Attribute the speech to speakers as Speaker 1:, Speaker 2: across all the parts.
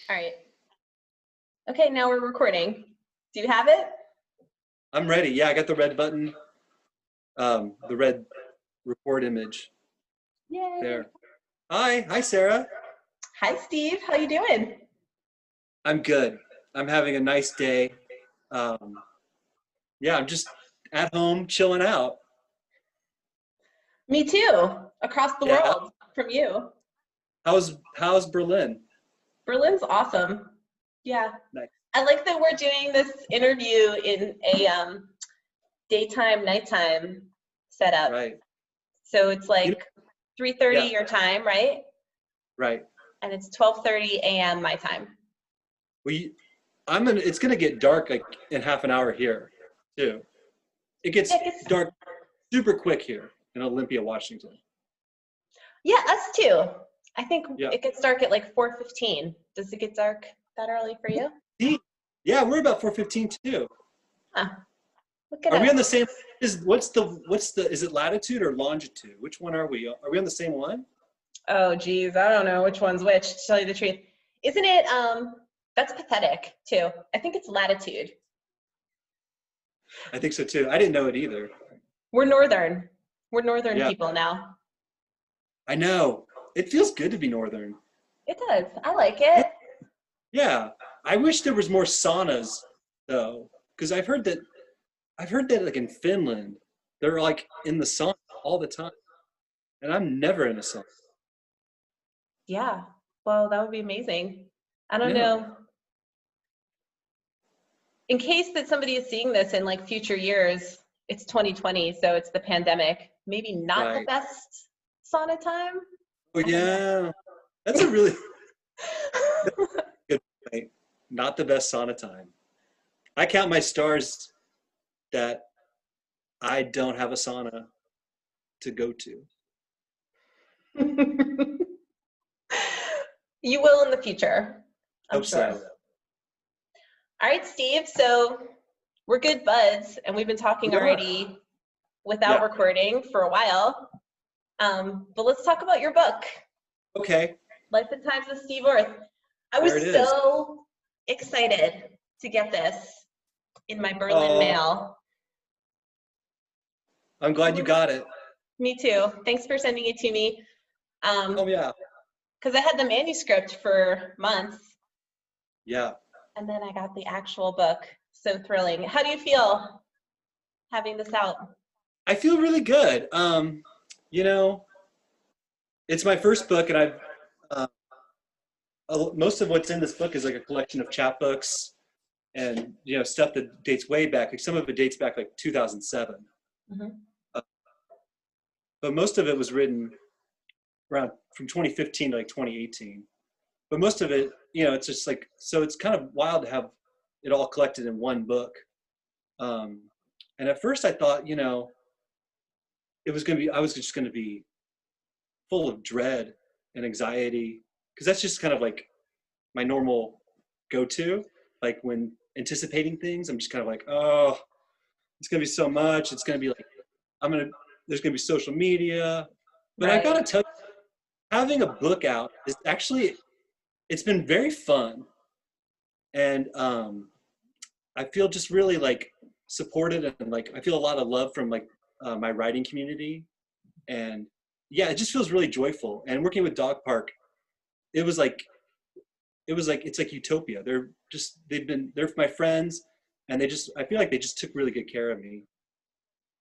Speaker 1: All right. Okay, now we're recording. Do you have it?
Speaker 2: I'm ready. Yeah, I got the red button, the red record image.
Speaker 1: Yay.
Speaker 2: There. Hi, Sara.
Speaker 1: Hi, Steve. How you doing?
Speaker 2: I'm good. I'm having a nice day. Yeah, I'm just at home chilling out.
Speaker 1: Me too. Across the
Speaker 2: Yeah.
Speaker 1: world from you.
Speaker 2: How's Berlin?
Speaker 1: Berlin's awesome. Yeah.
Speaker 2: Nice.
Speaker 1: I like that we're doing this interview in a daytime, nighttime setup.
Speaker 2: Right.
Speaker 1: So it's like 3:30
Speaker 2: Yeah.
Speaker 1: your time, right?
Speaker 2: Right.
Speaker 1: And it's 12:30 a.m. my time.
Speaker 2: It's gonna get dark like in half an hour here too. It gets dark super quick here in Olympia, Washington.
Speaker 1: Yeah, us too. I think
Speaker 2: Yeah.
Speaker 1: it gets dark at like 4:15. Does it get dark that early for you?
Speaker 2: Yeah, we're about 4:15 too.
Speaker 1: Huh. Look at
Speaker 2: Are
Speaker 1: us.
Speaker 2: we on the same? Is it latitude or longitude? Which one are we? Are we on the same one?
Speaker 1: Oh geez, I don't know which one's which, to tell you the truth. Isn't it that's pathetic too. I think it's latitude.
Speaker 2: I think so too. I didn't know it either.
Speaker 1: We're northern. We're northern
Speaker 2: Yeah.
Speaker 1: people now.
Speaker 2: I know. It feels good to be northern.
Speaker 1: It does. I like it.
Speaker 2: Yeah. I wish there was more saunas though, because I've heard that like in Finland, they're like in the sauna all the time. And I'm never in a sauna.
Speaker 1: Yeah. Well, that would be amazing. I don't know. In case that somebody is seeing this in like future years, it's 2020, so it's the pandemic. Maybe not the best sauna time.
Speaker 2: Oh yeah. That's a really good point. Not the best sauna time. I count my stars that I don't have a sauna to go to.
Speaker 1: You will in the future, I'm
Speaker 2: Hope
Speaker 1: sure.
Speaker 2: so.
Speaker 1: All right, Steve, so we're good buds, and we've been talking already without recording for a while. But let's talk about your book.
Speaker 2: Okay.
Speaker 1: Life and Times of Steve Orth. I was so excited to get this in my Berlin mail.
Speaker 2: I'm glad you got it.
Speaker 1: Me too. Thanks for sending it to me.
Speaker 2: Oh yeah.
Speaker 1: Because I had the manuscript for months.
Speaker 2: Yeah.
Speaker 1: And then I got the actual book. So thrilling. How do you feel having this out?
Speaker 2: I feel really good. You know, it's my first book, and most of what's in this book is like a collection of chapbooks and stuff that dates way back. Like some of it dates back like 2007.
Speaker 1: Mm-hmm.
Speaker 2: But most of it was written around from 2015 to like 2018. But most of it, it's just like, so it's kind of wild to have it all collected in one book. And at first I thought, I was just going to be full of dread and anxiety, because that's just kind of like my normal go-to. Like when anticipating things, I'm just kind of like, oh, it's going to be so much. It's going to be like, there's going to be social media. But I got to tell you, having a book out is actually, it's been very fun. And I feel just really like supported, and like I feel a lot of love from like my writing community. And yeah, it just feels really joyful. And working with Dogpark, it's like utopia. They're my friends, and I feel like they just took really good care of me.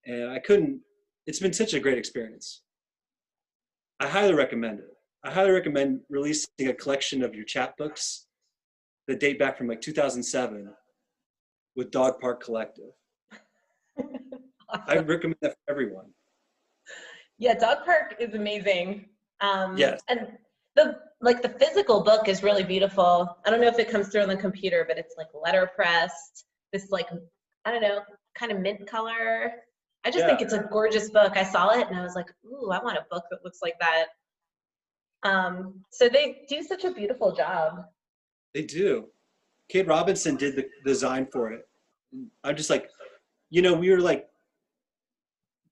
Speaker 2: And it's been such a great experience. I highly recommend it. I highly recommend releasing a collection of your chapbooks that date back from like 2007 with Dogpark Collective. Awesome. I recommend that for everyone.
Speaker 1: Yeah, Dogpark is amazing.
Speaker 2: Yes.
Speaker 1: And the physical book is really beautiful. I don't know if it comes through on the computer, but it's like letterpressed. This like, I don't know, kind of mint color. I just think it's a gorgeous book. I saw it and I was like, ooh, I want a book that looks like that. So they do such a beautiful job.
Speaker 2: They do. Kate Robinson did the design for it. I'm just like, we were like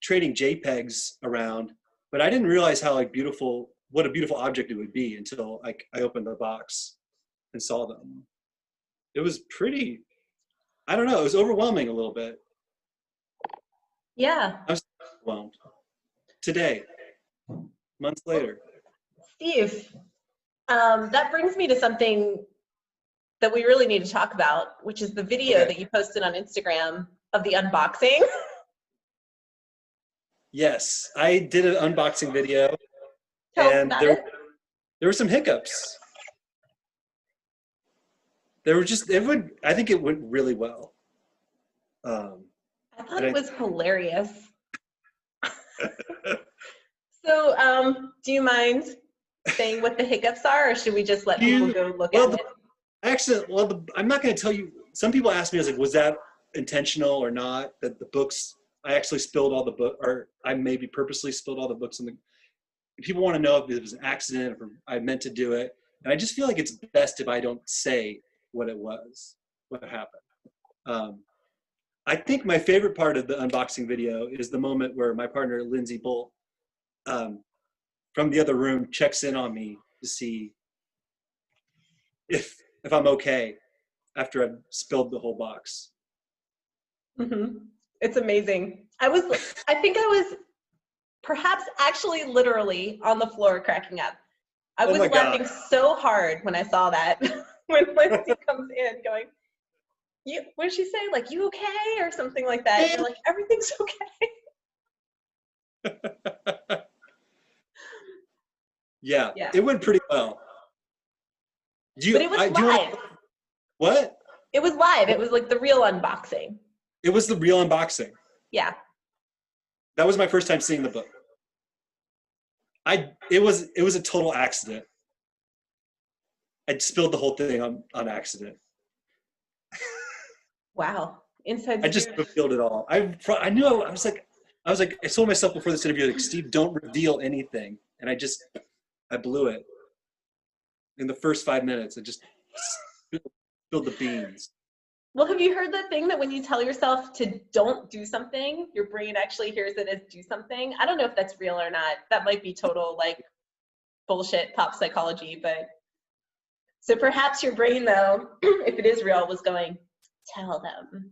Speaker 2: trading JPEGs around, but I didn't realize how like what a beautiful object it would be until like I opened the box. and saw them. It was pretty, I don't know, it was overwhelming a little bit.
Speaker 1: Yeah.
Speaker 2: I was overwhelmed. Today, months later.
Speaker 1: Steve, that brings me to something that we really need to talk about, which is the video that you posted on Instagram of the unboxing.
Speaker 2: Yes, I did an unboxing video.
Speaker 1: Tell us
Speaker 2: And
Speaker 1: about
Speaker 2: there
Speaker 1: it.
Speaker 2: were some hiccups. There were just, I think it went really well.
Speaker 1: I thought it was hilarious. So, do you mind saying what the hiccups are, or should we just let people go look at it?
Speaker 2: Actually, I'm not going to tell you. Some people asked me, I was like, was that intentional or not? That the books, I actually spilled all the book, or I maybe purposely spilled all the books on the. People want to know if it was an accident or I meant to do it, and I just feel like it's best if I don't say what it was, what happened. I think my favorite part of the unboxing video is the moment where my partner Lindsay Bolt, from the other room, checks in on me to see if I'm okay after I've spilled the whole box.
Speaker 1: Mm-hmm. It's amazing. I think I was perhaps actually literally on the floor cracking up. I was laughing so hard when I saw that. When Lindsay comes in going, what did she say? Like, you okay? Or something like that. And you're like, everything's okay.
Speaker 2: Yeah, it went pretty well.
Speaker 1: But it was live.
Speaker 2: What?
Speaker 1: It was live. It was like the real unboxing.
Speaker 2: It was the real unboxing.
Speaker 1: Yeah.
Speaker 2: That was my first time seeing the book. It was a total accident. I spilled the whole thing on accident.
Speaker 1: Wow. Inside.
Speaker 2: I just revealed it all. I knew I was like, I told myself before this interview, like, Steve, don't reveal anything. And I blew it. In the first 5 minutes, I just spilled the beans.
Speaker 1: Well, have you heard the thing that when you tell yourself to don't do something, your brain actually hears it as do something? I don't know if that's real or not. That might be total like bullshit pop psychology, but so perhaps your brain though, if it is real, was going, tell them.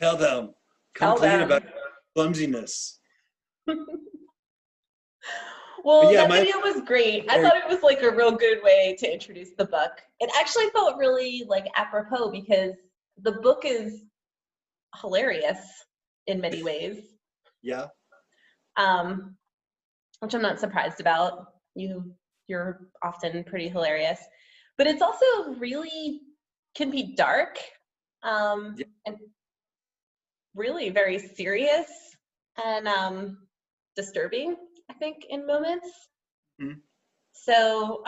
Speaker 2: Tell them. Complain about clumsiness.
Speaker 1: Well, that video was great. I thought it was like a real good way to introduce the book. It actually felt really like apropos because the book is hilarious in many ways.
Speaker 2: Yeah.
Speaker 1: Which I'm not surprised about. You're often pretty hilarious. But it's also really can be dark and really very serious and disturbing, I think, in moments. Mm-hmm. So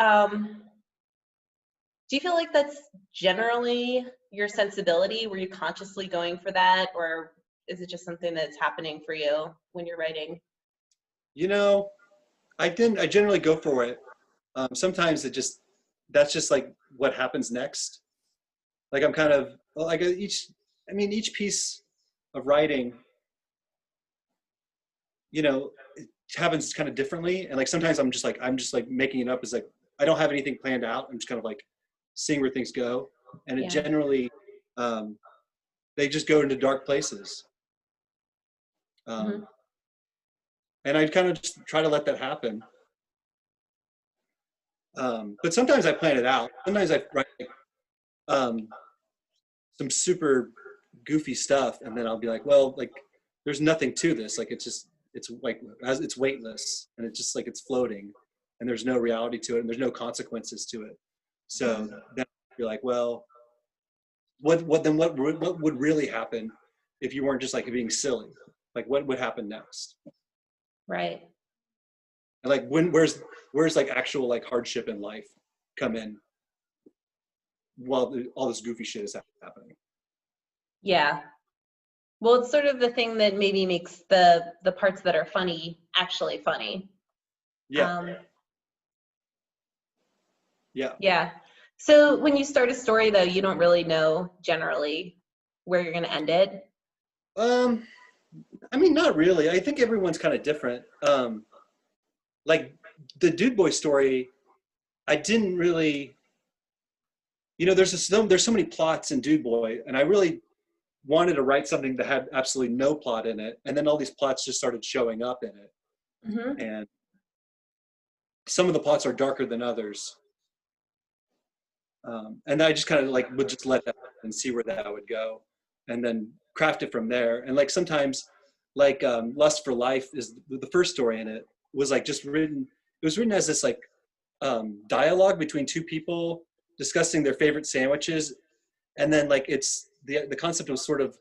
Speaker 1: do you feel like that's generally your sensibility? Were you consciously going for that, or is it just something that's happening for you when you're writing?
Speaker 2: You know, I generally go for it. Sometimes that's just like what happens next. Like I'm kind of like each piece of writing, you know, it happens kind of differently. And like sometimes I'm just like making it up as like I don't have anything planned out. I'm just kind of like seeing where things go. And it generally they just go into dark places. And I kind of just try to let that happen. But sometimes I plan it out. Sometimes I write some super goofy stuff, and then I'll be like, well, like there's nothing to this. Like it's weightless, and it's just like it's floating, and there's no reality to it, and there's no consequences to it. So then you're like, well, what would really happen if you weren't just like being silly? Like what would happen next?
Speaker 1: Right.
Speaker 2: And like where's like actual like hardship in life come in while all this goofy shit is happening?
Speaker 1: Yeah. Well, it's sort of the thing that maybe makes the parts that are funny actually funny.
Speaker 2: Yeah.
Speaker 1: Yeah. So when you start a story though, you don't really know generally where you're going to end it.
Speaker 2: I mean, not really. I think everyone's kind of different. Like the Dude Boy story, I didn't really you know, there's so many plots in Dude Boy, and I really wanted to write something that had absolutely no plot in it, and then all these plots just started showing up in it,
Speaker 1: Mm-hmm.
Speaker 2: and some of the plots are darker than others, and I just kind of like would just let that and see where that would go, and then craft it from there. And like sometimes, like Lust for Life is the first story in it was like just written. It was written as this like dialogue between two people discussing their favorite sandwiches, and then like it's the concept was sort of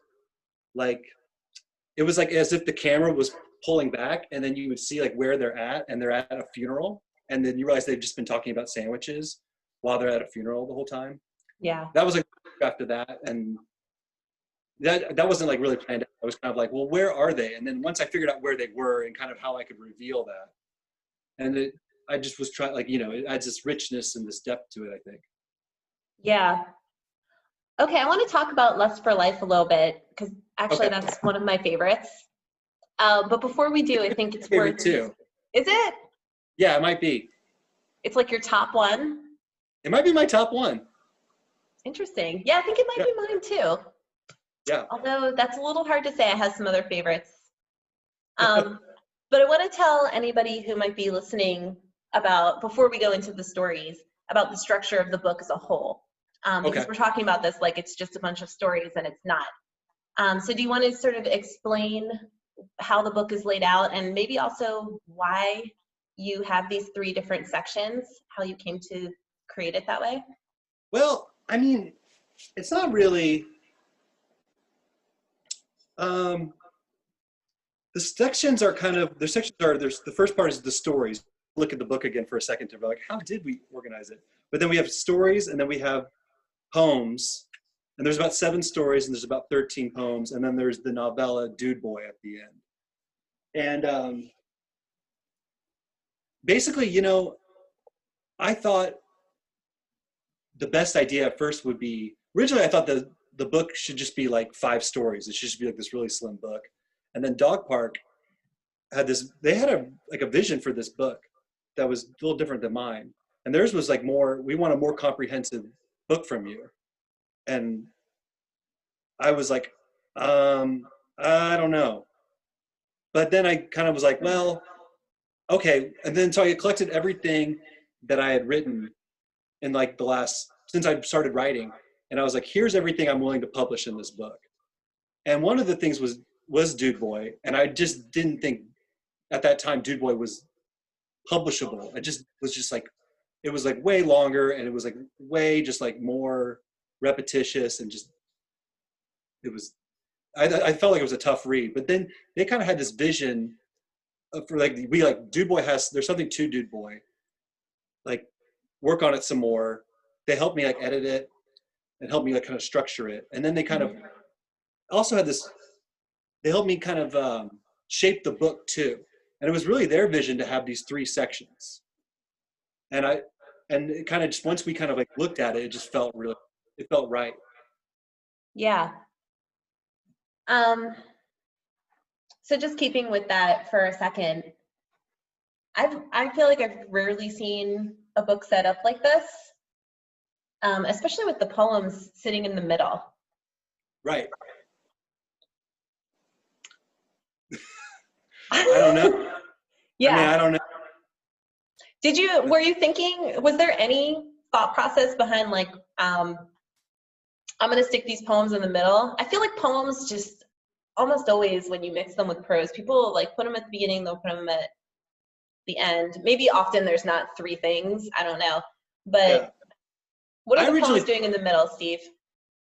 Speaker 2: like it was like as if the camera was pulling back, and then you would see like where they're at, and they're at a funeral, and then you realize they've just been talking about sandwiches while they're at a funeral the whole time.
Speaker 1: Yeah.
Speaker 2: That was like after that, and that wasn't like really planned out. I was kind of like, well, where are they? And then once I figured out where they were and kind of how I could reveal that, and I just was trying, like, you know, it adds this richness and this depth to it, I think.
Speaker 1: Yeah. Okay, I want to talk about Lust for Life a little bit, because actually
Speaker 2: Okay.
Speaker 1: that's one of my favorites. But before we do, I think it's
Speaker 2: Favorite
Speaker 1: worth.
Speaker 2: too.
Speaker 1: Is it?
Speaker 2: Yeah, it might be.
Speaker 1: It's like your top one?
Speaker 2: It might be my top one.
Speaker 1: Interesting. Yeah, I think it might be mine too.
Speaker 2: Yeah.
Speaker 1: Although that's a little hard to say. I have some other favorites. But I want to tell anybody who might be listening about, before we go into the stories, about the structure of the book as a whole. Because we're talking about this like it's just a bunch of stories, and it's not. So do you want to sort of explain how the book is laid out, and maybe also why you have these 3 different sections, how you came to create it that way?
Speaker 2: Well, I mean, it's not really, the sections are kind of, there's the first part is the stories. Look at the book again for a second to be like, how did we organize it? But then we have stories, and then we have poems, and there's about 7 stories, and there's about 13 poems, and then there's the novella Dude Boy at the end. And basically, you know, I thought the best idea at first would be, originally I thought the book should just be like 5 stories. It should just be like this really slim book. And then Dogpark had they had a vision for this book that was a little different than mine. And theirs was like we want a more comprehensive book from you. And I was like, I don't know. But then I kind of was like, well, okay. And then so I collected everything that I had written in like since I started writing. And I was like, here's everything I'm willing to publish in this book. And one of the things was Dude Boy. And I just didn't think at that time Dude Boy was publishable. It was just like, it was like way longer, and it was like way just like more repetitious, and just, I felt like it was a tough read. But then they kind of had this vision for like, Dude Boy there's something to Dude Boy. Like, work on it some more. They helped me like edit it and help me like kind of structure it. And then they kind of also had they helped me kind of shape the book too. And it was really their vision to have these 3 sections. And it kind of just, once we kind of like looked at it, it felt right.
Speaker 1: Yeah. So just keeping with that for a second, I feel like I've rarely seen a book set up like this, especially with the poems sitting in the middle.
Speaker 2: Right. I don't know.
Speaker 1: Yeah.
Speaker 2: I mean, I don't know.
Speaker 1: Were you thinking, was there any thought process behind like, I'm going to stick these poems in the middle? I feel like poems just almost always, when you mix them with prose, people like put them at the beginning, they'll put them at the end. Maybe often there's not 3 things, I don't know. But what are the poems doing in the middle, Steve?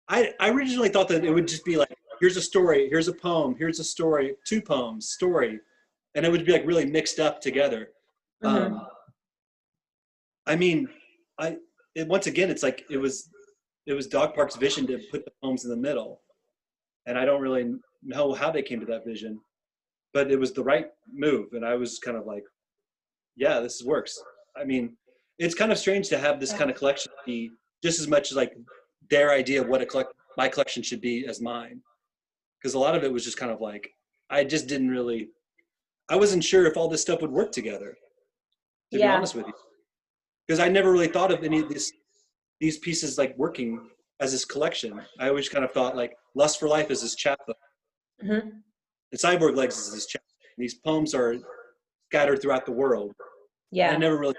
Speaker 2: I originally thought that it would just be like, here's a story, here's a poem, here's a story, 2 poems, story. And it would be like really mixed up together.
Speaker 1: Mm-hmm.
Speaker 2: I mean, once again, it's like, it was Dogpark's vision to put the poems in the middle. And I don't really know how they came to that vision, but it was the right move. And I was kind of like, yeah, this works. I mean, it's kind of strange to have this kind of collection be just as much as like their idea of what my collection should be as mine. Because a lot of it was just kind of like, I wasn't sure if all this stuff would work together, to be honest with you. Because I never really thought of any of these these pieces like working as this collection. I always kind of thought like Lust for Life is this chapbook,
Speaker 1: Mm-hmm.
Speaker 2: and Cyborg Legs is this chapbook. These poems are scattered throughout the world. And I
Speaker 1: Yeah.
Speaker 2: never really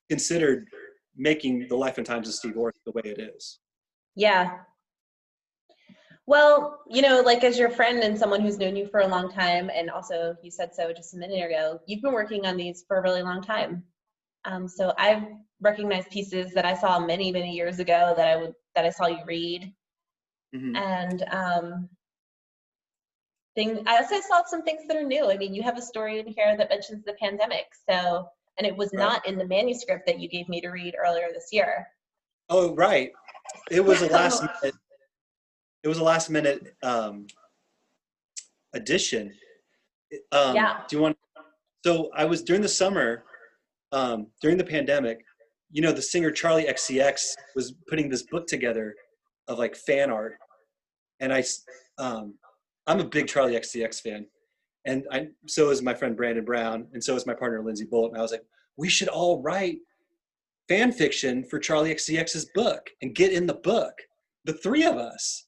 Speaker 2: considered making the life and times of Steve Orth the way it is.
Speaker 1: Yeah. Well, like as your friend and someone who's known you for a long time, and also you said so just a minute ago, you've been working on these for a really long time. So I've recognized pieces that I saw many, many years ago that I saw you read.
Speaker 2: Mm-hmm.
Speaker 1: And I also saw some things that are new. I mean, you have a story in here that mentions the pandemic. So, and it was not in the manuscript that you gave me to read earlier this year.
Speaker 2: Oh, right. It was a last minute. It was a last minute addition.
Speaker 1: Yeah.
Speaker 2: Do you want? So I was during the summer, during the pandemic. The singer Charlie XCX was putting this book together of like fan art, and I'm a big Charlie XCX fan, and so is my friend Brandon Brown, and so is my partner Lindsay Bullitt. And I was like, we should all write fan fiction for Charlie XCX's book and get in the book, the three of us.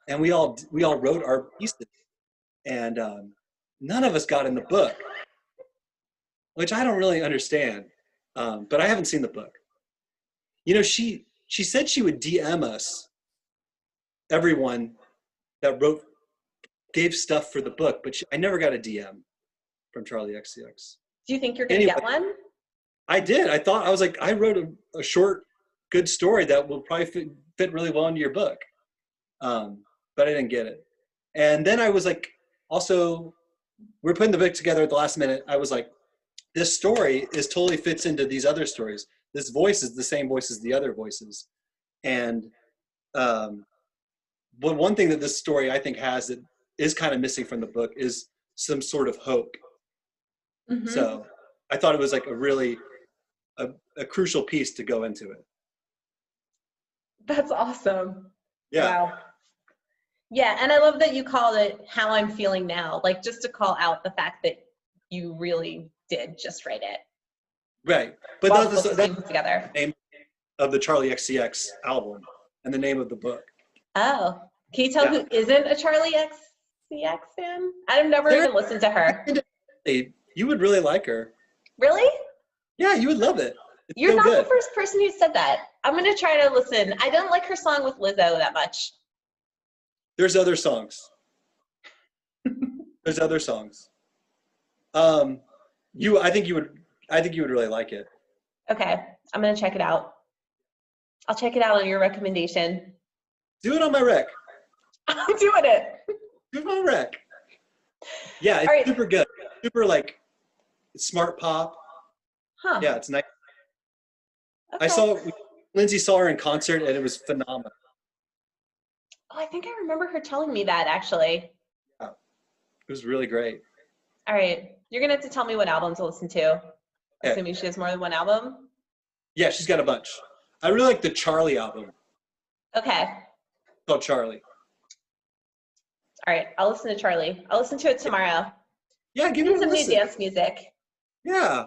Speaker 2: And we all wrote our pieces, and none of us got in the book, which I don't really understand. But I haven't seen the book. She said she would DM us, everyone that gave stuff for the book, but I never got a DM from Charlie XCX.
Speaker 1: Do you think you're going to get one?
Speaker 2: I did. I was like, I wrote a short, good story that will probably fit really well into your book. But I didn't get it. And then I was like, also, we're putting the book together at the last minute. I was like, this story totally fits into these other stories. This voice is the same voice as the other voices. And but one thing that this story I think has that is kind of missing from the book is some sort of hope. Mm-hmm. So I thought it was like a really a crucial piece to go into it.
Speaker 1: That's awesome.
Speaker 2: Yeah.
Speaker 1: Wow. Yeah, and I love that you called it How I'm Feeling Now, like just to call out the fact that you really did just write it.
Speaker 2: Right. But that's
Speaker 1: together.
Speaker 2: The name of the Charlie XCX album and the name of the book.
Speaker 1: Oh. Can you tell who isn't a Charlie XCX fan? I've never even listened to her.
Speaker 2: You would really like her.
Speaker 1: Really?
Speaker 2: Yeah, you would love it.
Speaker 1: You're not the first person who said that. I'm going to try to listen. I don't like her song with Lizzo that much.
Speaker 2: There's other songs. There's other songs. I think you would really like it.
Speaker 1: Okay, I'm gonna check it out. I'll check it out on your recommendation.
Speaker 2: Do it on my rec.
Speaker 1: I'm doing it.
Speaker 2: Do it on my rec. Yeah, it's super good. Super like smart pop.
Speaker 1: Huh.
Speaker 2: Yeah, it's nice.
Speaker 1: Okay.
Speaker 2: Lindsay saw her in concert and it was phenomenal.
Speaker 1: Oh, I think I remember her telling me that actually.
Speaker 2: Yeah, it was really great.
Speaker 1: All right, you're gonna have to tell me what album to listen to. Okay. Assuming she has more than one album?
Speaker 2: Yeah, she's got a bunch. I really like the Charlie album.
Speaker 1: Okay.
Speaker 2: It's called Charlie.
Speaker 1: All right, I'll listen to Charlie. I'll listen to it tomorrow.
Speaker 2: Yeah, give it
Speaker 1: some new dance music.
Speaker 2: Yeah.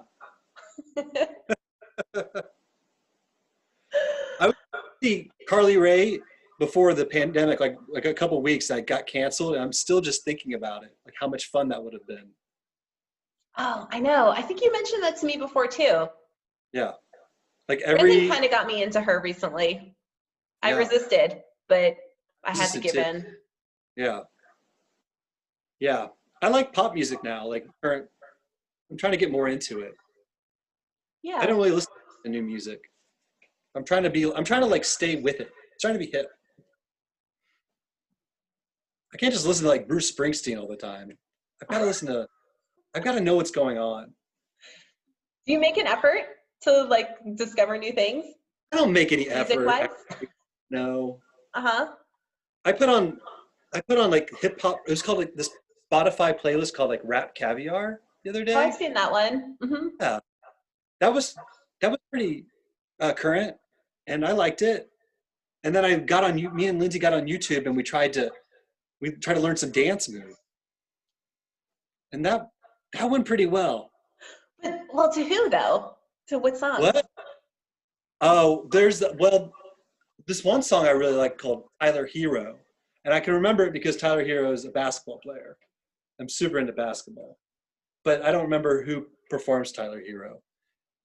Speaker 2: I would see Carly Rae before the pandemic, like a couple of weeks. I got canceled, and I'm still just thinking about it, like how much fun that would have been.
Speaker 1: Oh, I know. I think you mentioned that to me before too.
Speaker 2: Yeah, like
Speaker 1: Brandon kind of got me into her recently. Yeah. I resisted, but I had to give in.
Speaker 2: Yeah. Yeah, I like pop music now. Like, I'm trying to get more into it.
Speaker 1: Yeah.
Speaker 2: I don't really listen to new music. I'm trying to like stay with it. I'm trying to be hip. I can't just listen to like Bruce Springsteen all the time. I've got to know what's going on.
Speaker 1: Do you make an effort to like discover new things?
Speaker 2: I don't make any effort. No.
Speaker 1: Uh-huh.
Speaker 2: I put on like hip hop. It was called like this Spotify playlist called like Rap Caviar the other day.
Speaker 1: Oh, I've seen that one. Mm-hmm.
Speaker 2: Yeah. That was pretty current, and I liked it. And then me and Lindsay got on YouTube, and we tried to learn some dance moves. And that went pretty well.
Speaker 1: Well, to who though? To what song?
Speaker 2: What? Oh, this one song I really like called Tyler Hero. And I can remember it because Tyler Hero is a basketball player. I'm super into basketball. But I don't remember who performs Tyler Hero.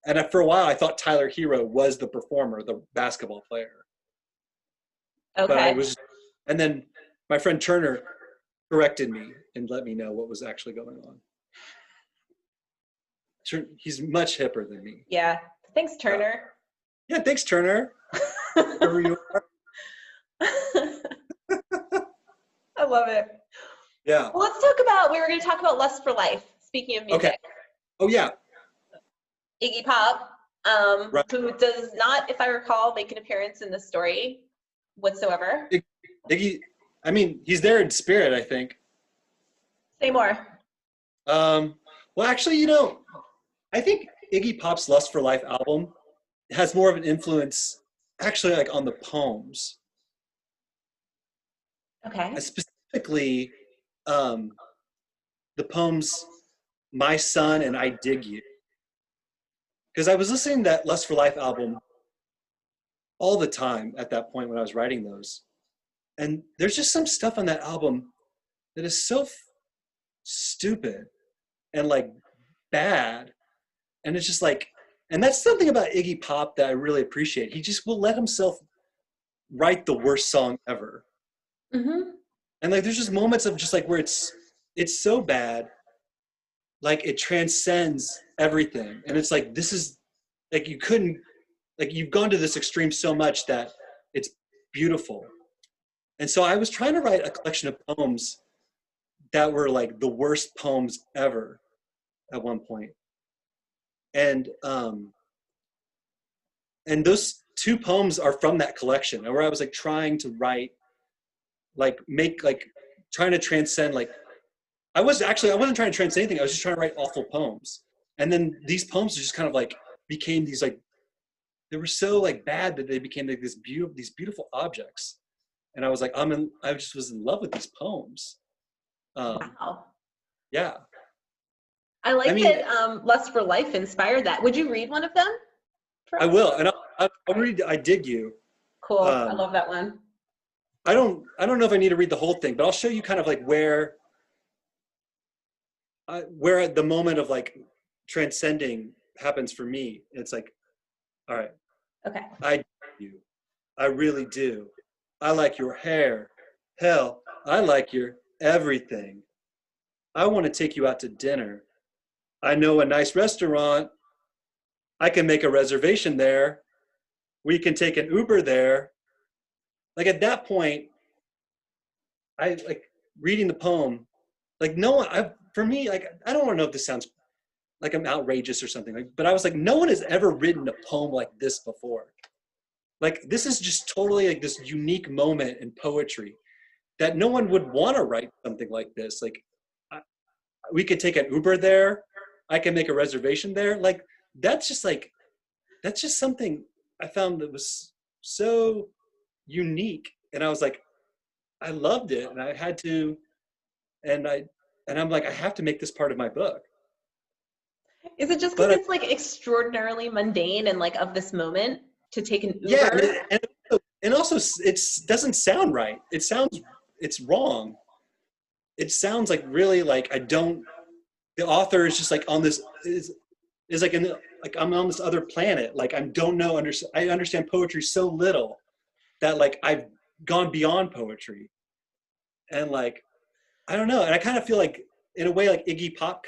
Speaker 2: And for a while, I thought Tyler Hero was the performer, the basketball player. But I
Speaker 1: Okay.
Speaker 2: was, and then my friend Turner corrected me and let me know what was actually going on. He's much hipper than me.
Speaker 1: Yeah. Thanks, Turner.
Speaker 2: Yeah, thanks, Turner. Wherever you are.
Speaker 1: I love it.
Speaker 2: Yeah.
Speaker 1: Well, we were going to talk about Lust for Life, speaking of music.
Speaker 2: Okay. Oh, yeah.
Speaker 1: Iggy Pop,
Speaker 2: Right.
Speaker 1: who does not, if I recall, make an appearance in the story whatsoever.
Speaker 2: Iggy, I mean, he's there in spirit, I think.
Speaker 1: Say more.
Speaker 2: Well, actually, you know, I think Iggy Pop's Lust for Life album has more of an influence, actually, like on the poems.
Speaker 1: Okay.
Speaker 2: Specifically, the poems My Son and I Dig You. Because I was listening to that Lust for Life album all the time at that point when I was writing those. And there's just some stuff on that album that is so stupid and like bad. And it's just like, and that's something about Iggy Pop that I really appreciate. He just will let himself write the worst song ever.
Speaker 1: Mm-hmm.
Speaker 2: And like, there's just moments of just like where it's so bad, like it transcends everything. And it's like, this is like, you couldn't, like you've gone to this extreme so much that it's beautiful. And so I was trying to write a collection of poems that were like the worst poems ever at one point. And those two poems are from that collection, where I was like trying to write, like make like trying to transcend, like I wasn't trying to transcend anything. I was just trying to write awful poems. And then these poems just kind of like became these like, they were so like bad that they became like these beautiful objects. And I was like, I just was in love with these poems.
Speaker 1: Wow.
Speaker 2: Yeah.
Speaker 1: I like
Speaker 2: I mean,
Speaker 1: that Lust for Life inspired that. Would you read one of them?
Speaker 2: I will. And I'll read I Dig You.
Speaker 1: Cool. I love that one.
Speaker 2: I don't know if I need to read the whole thing, but I'll show you kind of like where at the moment of like transcending happens for me. It's like, all right.
Speaker 1: Okay.
Speaker 2: I dig you. I really do. I like your hair. Hell, I like your everything. I want to take you out to dinner. I know a nice restaurant. I can make a reservation there. We can take an Uber there. Like at that point, I like reading the poem, like no one, for me, like, I don't want to know if this sounds like I'm outrageous or something, like, but I was like, no one has ever written a poem like this before. Like, this is just totally like this unique moment in poetry that no one would want to write something like this. Like, we could take an Uber there. I can make a reservation there. Like, that's just something I found that was so unique. And I was like, I loved it. And I had to, and I'm like, I have to make this part of my book.
Speaker 1: Is it just because it's like extraordinarily mundane and like of this moment to take an Uber?
Speaker 2: Yeah, and also it doesn't sound right. It's wrong. It sounds like really like the author is just like on this is like like I'm on this other planet. Like I understand poetry so little that like I've gone beyond poetry. And like, I don't know. And I kind of feel like in a way like Iggy Pop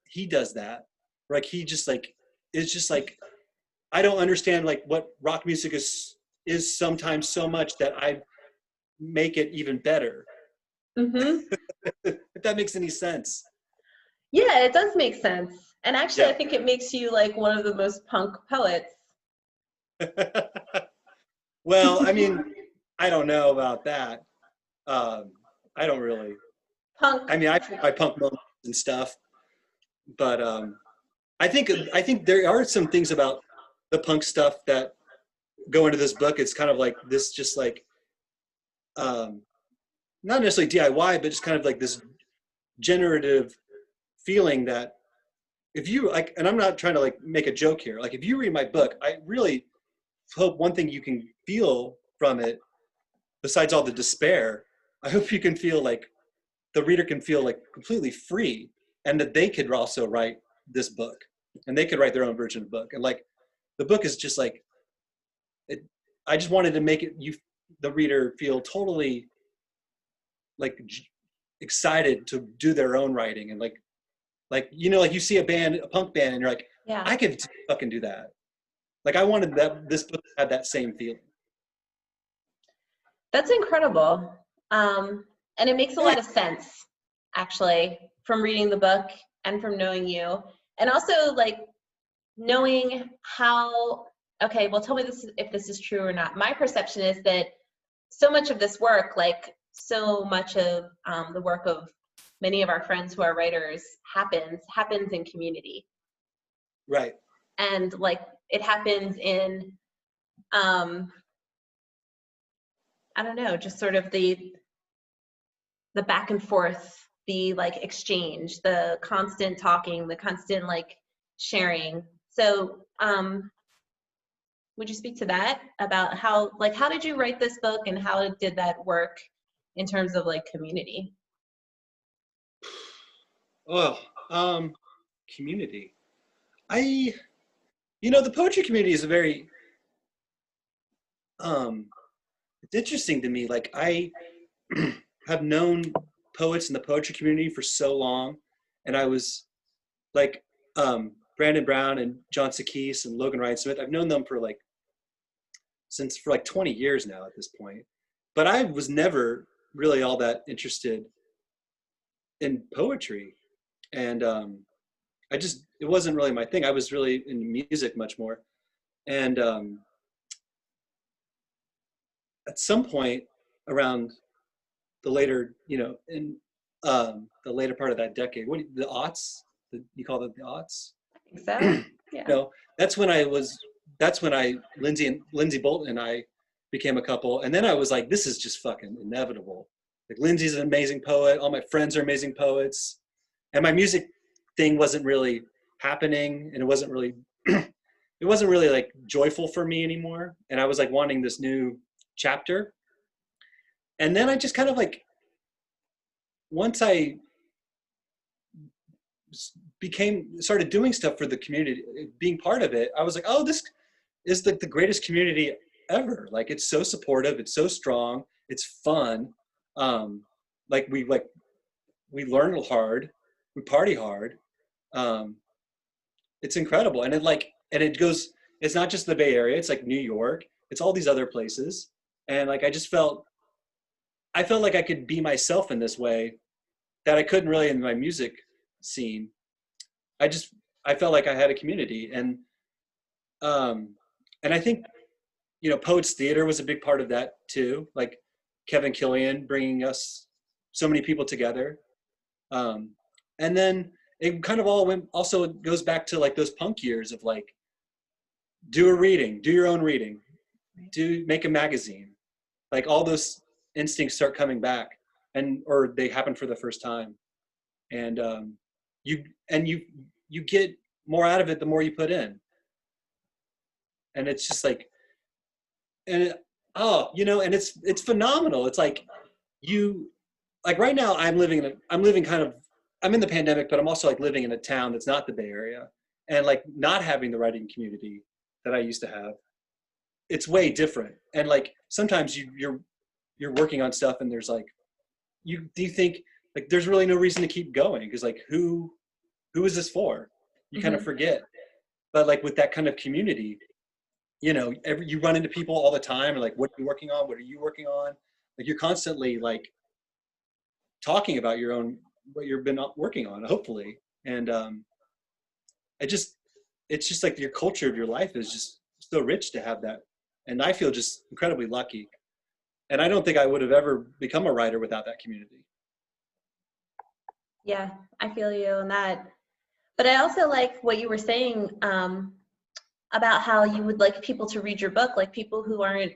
Speaker 2: he does that. Like he just like is just like, I don't understand like what rock music is sometimes so much that I make it even better.
Speaker 1: Mm-hmm.
Speaker 2: If that makes any sense.
Speaker 1: Yeah, it does make sense. And actually,
Speaker 2: Yeah.
Speaker 1: I think it makes you like one of the most punk poets.
Speaker 2: Well, I mean, I don't know about that. I don't really.
Speaker 1: Punk.
Speaker 2: I mean, I put my punk moments and stuff, but I think there are some things about the punk stuff that go into this book. It's kind of like this, just like, not necessarily DIY, but just kind of like this generative feeling that if you like, and I'm not trying to like make a joke here. Like if you read my book, I really hope one thing you can feel from it, besides all the despair, I hope you can feel like the reader can feel like completely free, and that they could also write this book, and they could write their own version of the book. And like, the book is just like, I just wanted to make it, the reader, feel totally like excited to do their own writing. And like, like you see a punk band, and you're like,
Speaker 1: Yeah.
Speaker 2: I could fucking do that. Like, I wanted this book to have that same feeling.
Speaker 1: That's incredible. And it makes a lot of sense, actually, from reading the book and from knowing you. And also, like, knowing how, okay, well, tell me if this is true or not. My perception is that so much of this work, like so much of the work of many of our friends who are writers happens in community.
Speaker 2: Right.
Speaker 1: And like, it happens in, I don't know, just sort of the back and forth, the like exchange, the constant talking, the constant like sharing. So would you speak to that, about how did you write this book, and how did that work in terms of like community?
Speaker 2: Oh, community. The poetry community is a very, it's interesting to me. Like, I have known poets in the poetry community for so long, and I was like, Brandon Brown and John Sakis and Logan Ryan Smith. I've known them for like 20 years now at this point. But I was never really all that interested in poetry, and it wasn't really my thing. I was really in music much more, and at some point around the later, in the later part of that decade, the aughts, you call it the aughts?
Speaker 1: I think so. Yeah.
Speaker 2: That's when Lindsay Bolton and I became a couple. And then I was like, this is just fucking inevitable. Like, Lindsay's an amazing poet. All my friends are amazing poets. And my music thing wasn't really happening. And it wasn't really like joyful for me anymore. And I was like wanting this new chapter. And then I just kind of like, once I started doing stuff for the community, being part of it, I was like, oh, this is the greatest community ever. Like, it's so supportive, it's so strong, it's fun. We learn hard, we party hard. It's incredible. And it's not just the Bay Area, it's like New York, it's all these other places. And like, I felt like I could be myself in this way that I couldn't really in my music scene. I felt like I had a community, and I think, Poets Theater was a big part of that too. Like, Kevin Killian bringing us so many people together. And then it kind of it goes back to like those punk years of like, do your own reading, make a magazine. Like, all those instincts start coming back, or they happen for the first time. And you get more out of it the more you put in. And it's just like, and it's phenomenal. It's like, right now I'm in the pandemic, but I'm also like living in a town that's not the Bay Area, and like not having the writing community that I used to have. It's way different. And like, sometimes you're working on stuff, and there's like, you think like there's really no reason to keep going, because like, who is this for? You kind of forget. But like, with that kind of community, you run into people all the time, and like, what are you working on? What are you working on? Like, you're constantly like talking about what you've been working on, hopefully. And it's just like, your culture of your life is just so rich to have that. And I feel just incredibly lucky. And I don't think I would have ever become a writer without that community.
Speaker 1: Yeah, I feel you on that. But I also like what you were saying about how you would like people to read your book, like people who aren't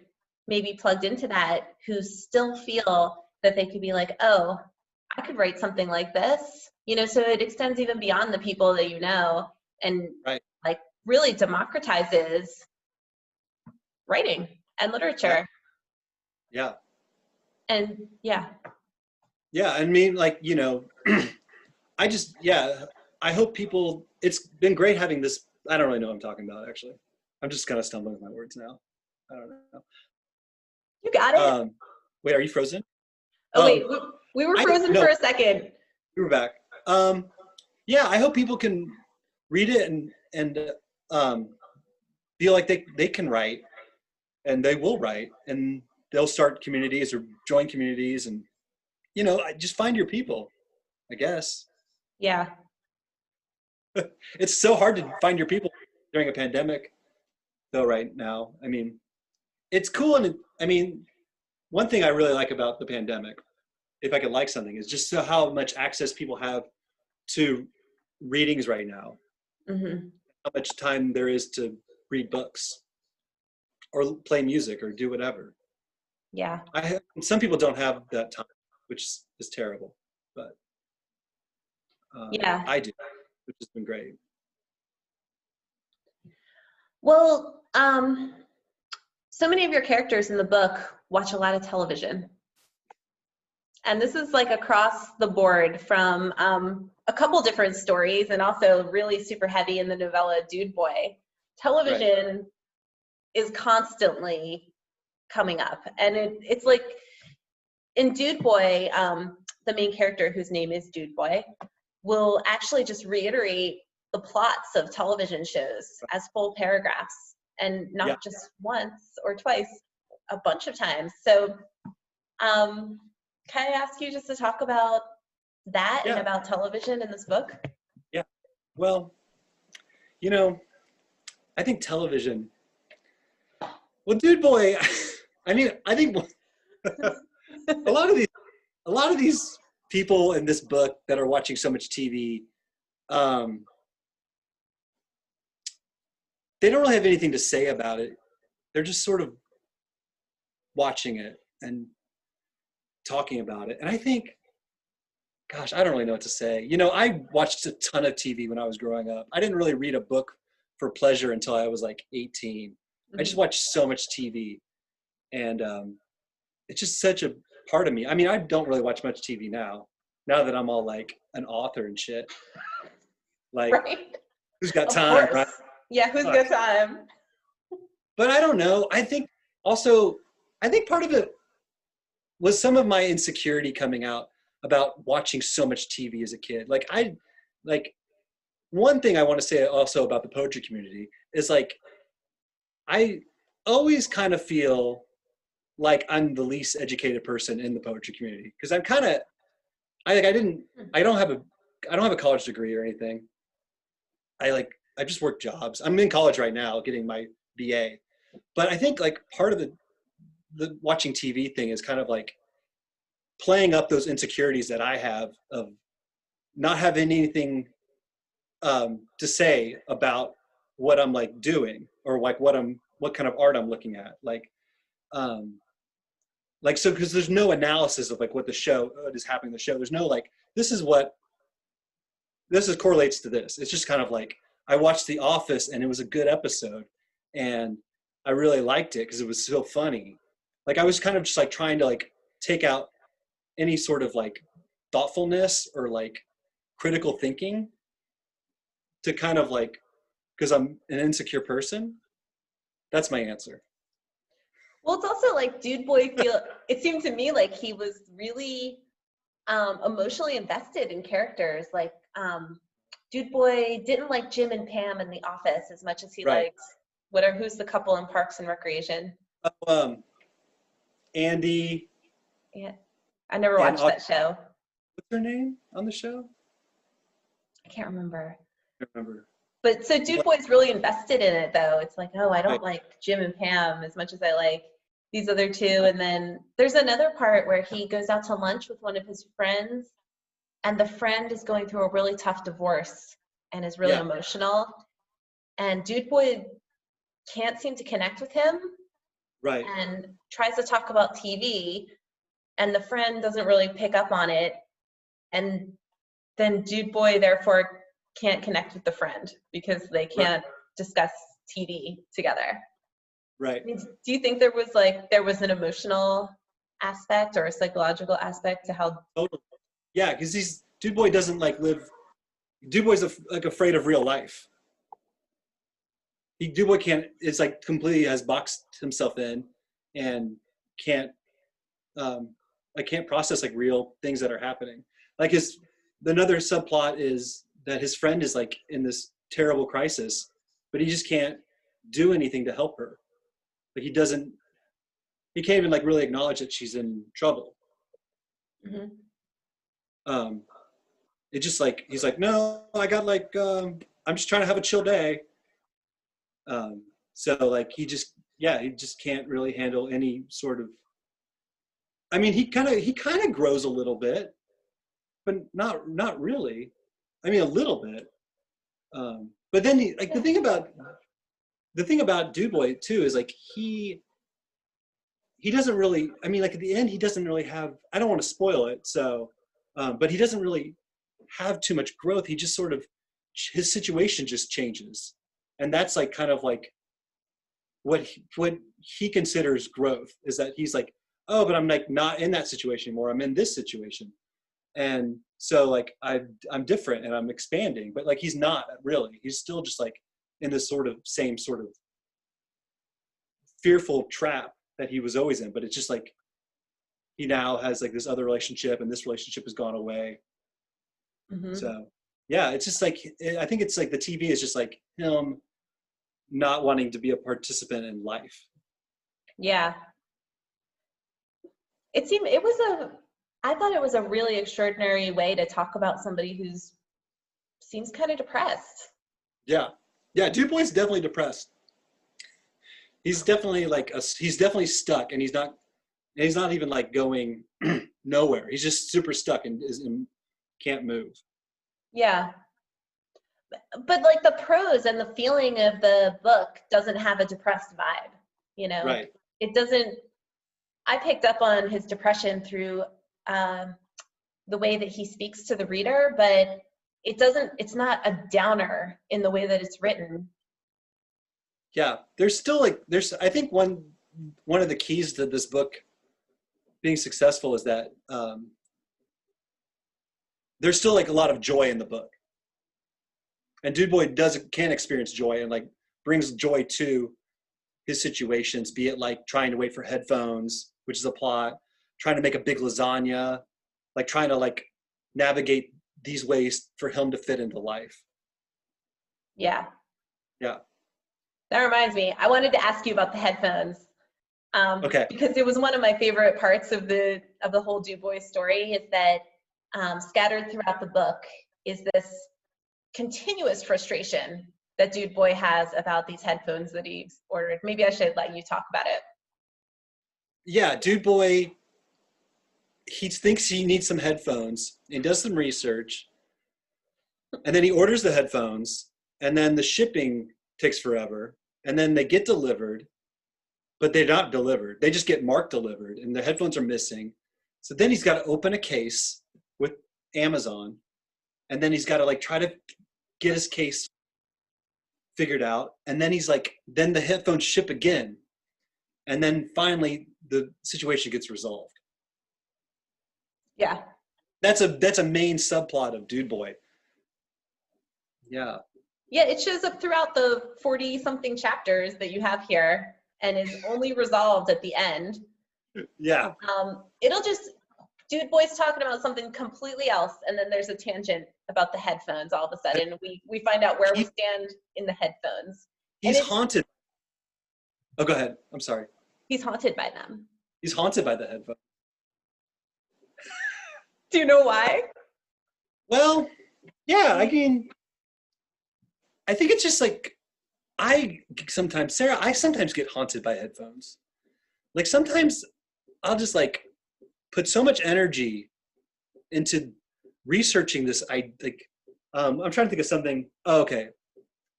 Speaker 1: maybe plugged into that, who still feel that they could be like, oh, I could write something like this. So it extends even beyond the people that you know, and
Speaker 2: right.
Speaker 1: Like really democratizes writing and literature.
Speaker 2: Yeah.
Speaker 1: And yeah.
Speaker 2: Yeah. I mean, like, I just, yeah, I hope people, it's been great having this. I don't really know what I'm talking about, actually. I'm just kind of stumbling with my words now. I don't know.
Speaker 1: You got it.
Speaker 2: Wait, are you frozen?
Speaker 1: Oh, wait, we were frozen
Speaker 2: no,
Speaker 1: for a second.
Speaker 2: we were back. Yeah, I hope people can read it and feel like they can write, and they will write, and they'll start communities or join communities, and just find your people, I guess.
Speaker 1: Yeah.
Speaker 2: It's so hard to find your people during a pandemic, though, right now. I mean, it's cool, and I mean, one thing I really like about the pandemic, if I could like something, is just how much access people have to readings right now.
Speaker 1: Mm-hmm.
Speaker 2: How much time there is to read books or play music or do whatever.
Speaker 1: Yeah.
Speaker 2: Some people don't have that time, which is terrible, but
Speaker 1: yeah.
Speaker 2: I do, which has been great.
Speaker 1: Well, so many of your characters in the book watch a lot of television. And this is like across the board from a couple different stories, and also really super heavy in the novella Dude Boy. Television is constantly coming up. And it's like in Dude Boy, the main character, whose name is Dude Boy, will actually just reiterate the plots of television shows as full paragraphs, and not just once or twice, a bunch of times. So can I ask you just to talk about that and about television in this book?
Speaker 2: Yeah. Well, I think television, well, Dude Boy, I mean, I think a lot of these people in this book that are watching so much TV, they don't really have anything to say about it. They're just sort of watching it and talking about it. And I think, gosh, I don't really know what to say. I watched a ton of TV when I was growing up. I didn't really read a book for pleasure until I was like 18. I just watched so much TV. And it's just such a part of me. I mean, I don't really watch much TV now that I'm all like an author and shit. Like, who's got time, right?
Speaker 1: Yeah, who's got time?
Speaker 2: But I don't know. I think part of it was some of my insecurity coming out about watching so much TV as a kid. One thing I want to say also about the poetry community is like, I always kind of feel like I'm the least educated person in the poetry community, because I'm kind of, I don't have a college degree or anything. I just work jobs. I'm in college right now getting my BA. But I think like part of the watching TV thing is kind of like playing up those insecurities that I have of not having anything to say about what I'm like doing, or like what kind of art I'm looking at. So because there's no analysis of like what is happening in the show. There's no like, this correlates to this. It's just kind of like, I watched The Office and it was a good episode and I really liked it because it was so funny. Like I was kind of just like trying to like take out any sort of like thoughtfulness or like critical thinking to kind of like, because I'm an insecure person. That's my answer.
Speaker 1: Well, it's also like Dude Boy it seemed to me like he was really emotionally invested in characters. Like Dude Boy didn't like Jim and Pam in The Office as much as he likes who's the couple in Parks and Recreation?
Speaker 2: Andy.
Speaker 1: Yeah, I never watched that show.
Speaker 2: What's her name on the show?
Speaker 1: I can't remember.
Speaker 2: I don't remember.
Speaker 1: But so Dude Boy's really invested in it, though. It's like, oh, I don't like Jim and Pam as much as I like these other two. And then there's another part where he goes out to lunch with one of his friends, and the friend is going through a really tough divorce and is really emotional. And Dude Boy can't seem to connect with him.
Speaker 2: Right.
Speaker 1: And tries to talk about TV, and the friend doesn't really pick up on it. And then Dude Boy, therefore, can't connect with the friend because they can't discuss TV together.
Speaker 2: Right.
Speaker 1: I mean, do you think there was an emotional aspect or a psychological aspect to how.
Speaker 2: Totally. Yeah, because Dude Boy doesn't like live. Dude Boy's like afraid of real life. Dude Boy can't. It's like completely has boxed himself in, and can't can't process like real things that are happening. Like another subplot is that his friend is like in this terrible crisis, but he just can't do anything to help her. Like he can't even like really acknowledge that she's in trouble.
Speaker 1: Mm-hmm.
Speaker 2: It just like, he's like, no, I got like, I'm just trying to have a chill day. So like, he just can't really handle any sort of, I mean, he kind of grows a little bit, but not really. I mean, a little bit. But then the thing about Du Bois too is like he doesn't really, I mean, like at the end he doesn't really have, I don't want to spoil it, so but he doesn't really have too much growth. He just sort of, his situation just changes, and that's like kind of like what he considers growth, is that he's like, oh, but I'm like not in that situation anymore, I'm in this situation, and so like I'm different and I'm expanding. But like he's not really, he's still just like in this sort of same sort of fearful trap that he was always in, but it's just like he now has like this other relationship, and this relationship has gone away. Mm-hmm. So yeah, it's just like, I think it's like the TV is just like him not wanting to be a participant in life.
Speaker 1: Yeah. I thought it was a really extraordinary way to talk about somebody who's seems kind of depressed. Yeah.
Speaker 2: Du Bois is definitely depressed. He's definitely like he's definitely stuck, and he's not even like going nowhere. He's just super stuck and can't move.
Speaker 1: Yeah. But like the prose and the feeling of the book doesn't have a depressed vibe, you know?
Speaker 2: Right.
Speaker 1: It doesn't, I picked up on his depression through the way that he speaks to the reader, but it's not a downer in the way that it's written.
Speaker 2: Yeah, there's still like, I think one of the keys to this book being successful is that there's still like a lot of joy in the book. And Du Bois can experience joy, and like brings joy to his situations, be it like trying to wait for headphones, which is a plot, trying to make a big lasagna, like trying to like navigate these ways for him to fit into life.
Speaker 1: Yeah.
Speaker 2: Yeah.
Speaker 1: That reminds me, I wanted to ask you about the headphones.
Speaker 2: Okay.
Speaker 1: Because it was one of my favorite parts of the whole Du Bois story, is that scattered throughout the book is this continuous frustration that Du Bois has about these headphones that he's ordered. Maybe I should let you talk about it.
Speaker 2: Yeah, Du Bois, he thinks he needs some headphones and does some research, and then he orders the headphones, and then the shipping takes forever, and then they get delivered, but they're not delivered. They just get marked delivered, and the headphones are missing. So then he's got to open a case with Amazon, and then he's got to like try to get his case figured out. And then he's like, then the headphones ship again. And then finally the situation gets resolved.
Speaker 1: Yeah.
Speaker 2: That's a main subplot of Du Bois. Yeah.
Speaker 1: Yeah, it shows up throughout the 40 something chapters that you have here, and is only resolved at the end.
Speaker 2: Yeah.
Speaker 1: It'll just, Du Bois talking about something completely else, and then there's a tangent about the headphones all of a sudden. We find out where we stand in the headphones.
Speaker 2: He's haunted. Oh, go ahead. I'm sorry.
Speaker 1: He's haunted by them.
Speaker 2: He's haunted by the headphones.
Speaker 1: Do you know why?
Speaker 2: Well, yeah, I mean, I think it's just like, Sarah, I sometimes get haunted by headphones. Like sometimes I'll just like put so much energy into researching this. I'm trying to think of something. Oh, okay.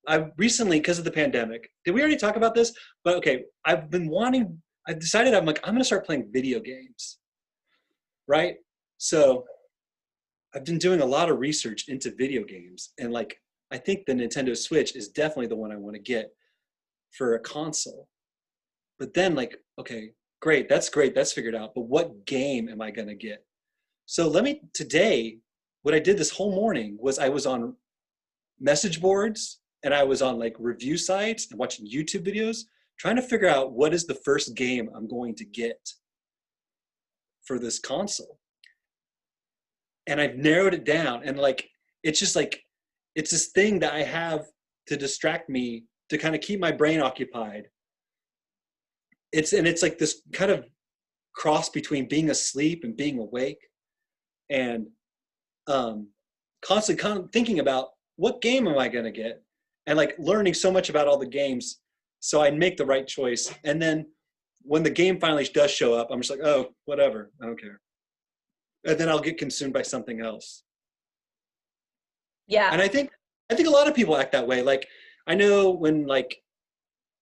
Speaker 2: I recently, because of the pandemic, did we already talk about this? But okay, I decided I'm going to start playing video games. Right? So I've been doing a lot of research into video games, and like, I think the Nintendo Switch is definitely the one I want to get for a console. But then like, okay, great. That's figured out. But what game am I going to get? So today, what I did this whole morning was I was on message boards and I was on like review sites and watching YouTube videos, trying to figure out what is the first game I'm going to get for this console. And I've narrowed it down, and like, it's just like, it's this thing that I have to distract me, to kind of keep my brain occupied. It's like this kind of cross between being asleep and being awake, and constantly thinking about what game am I going to get, and like learning so much about all the games so I make the right choice. And then when the game finally does show up, I'm just like, oh, whatever, I don't care. And then I'll get consumed by something else.
Speaker 1: Yeah.
Speaker 2: And I think a lot of people act that way. Like, I know when like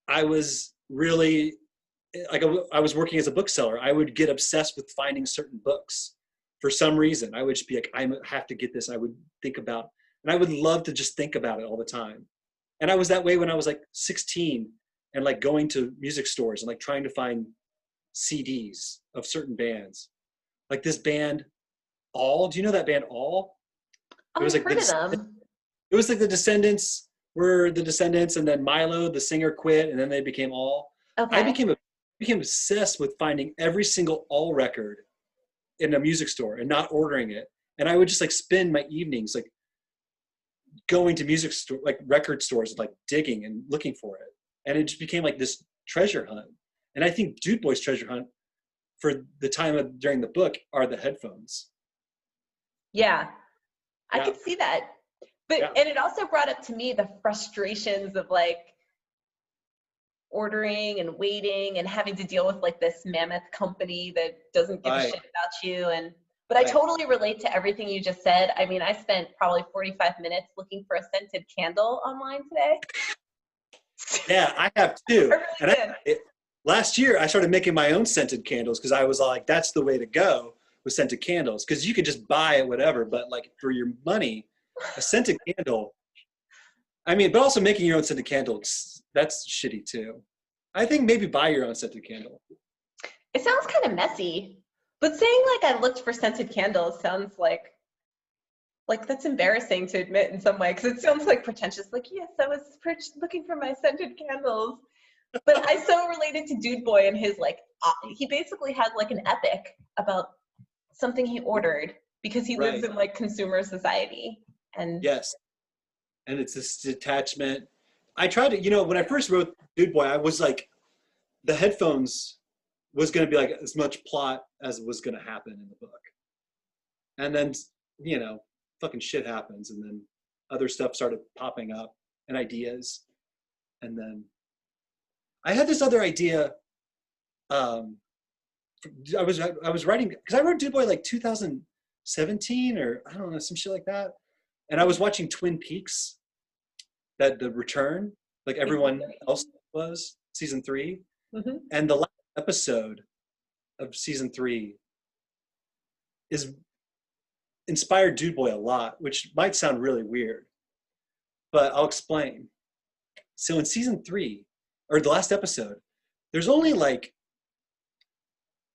Speaker 2: I was really like, I was working as a bookseller, I would get obsessed with finding certain books for some reason. I would just be like, I have to get this. I would think about, and I would love to just think about it all the time. And I was that way when I was like 16 and like going to music stores and like trying to find CDs of certain bands. Like this band, All. Do you know that band, All?
Speaker 1: Oh, I've heard of them.
Speaker 2: It was like the Descendants were the Descendants, and then Milo, the singer, quit, and then they became All.
Speaker 1: Okay.
Speaker 2: I became obsessed with finding every single All record in a music store and not ordering it. And I would just like spend my evenings like going to music store, like record stores, like digging and looking for it. And it just became like this treasure hunt. And I think Dude Boy's treasure hunt for the time during the book are the headphones.
Speaker 1: Yeah, I could see that. But,
Speaker 2: Yeah.
Speaker 1: and it also brought up to me the frustrations of like ordering and waiting and having to deal with like this mammoth company that doesn't give a shit about you. But I totally relate to everything you just said. I mean, I spent probably 45 minutes looking for a scented candle online today.
Speaker 2: Yeah, I have too.
Speaker 1: I really did.
Speaker 2: Last year, I started making my own scented candles because I was like, that's the way to go with scented candles, because you could just buy it, whatever. But like for your money, a scented candle, I mean, but also making your own scented candle, that's shitty too. I think maybe buy your own scented candle.
Speaker 1: It sounds kind of messy, but saying like I looked for scented candles sounds like that's embarrassing to admit in some way, because it sounds like pretentious. Like, yes, I was looking for my scented candles. But I so related to Dude Boy and his like, he basically had like an epic about something he ordered because he lives in like consumer society. And
Speaker 2: yes, and it's this detachment. I tried to, when I first wrote Dude Boy, I was like, the headphones was going to be like as much plot as was going to happen in the book. And then, fucking shit happens, and then other stuff started popping up and ideas. And then I had this other idea. I was writing, because I wrote Dude Boy like 2017 or I don't know, some shit like that. And I was watching Twin Peaks, the return, like everyone else was, season 3.
Speaker 1: Mm-hmm.
Speaker 2: And the last episode of season 3 is inspired Dude Boy a lot, which might sound really weird, but I'll explain. So in season 3, or the last episode, there's only like,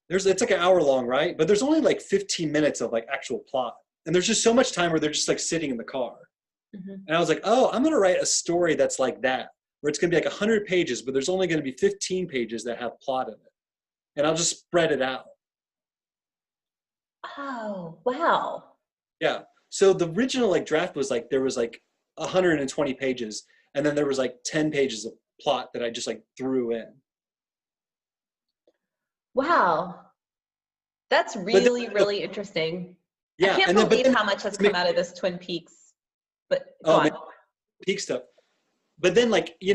Speaker 2: it's like an hour long, right? But there's only like 15 minutes of like actual plot. And there's just so much time where they're just like sitting in the car. Mm-hmm. And I was like, oh, I'm going to write a story that's like that, where it's going to be like 100 pages, but there's only going to be 15 pages that have plot in it. And I'll just spread it out.
Speaker 1: Oh, wow.
Speaker 2: Yeah. So the original like draft was like, there was like 120 pages. And then there was like 10 pages of plot that I just like threw in.
Speaker 1: Wow. That's really, really interesting.
Speaker 2: Yeah.
Speaker 1: I can't believe how much has come out of this Twin Peaks. But go on.
Speaker 2: Peak stuff. But then like, you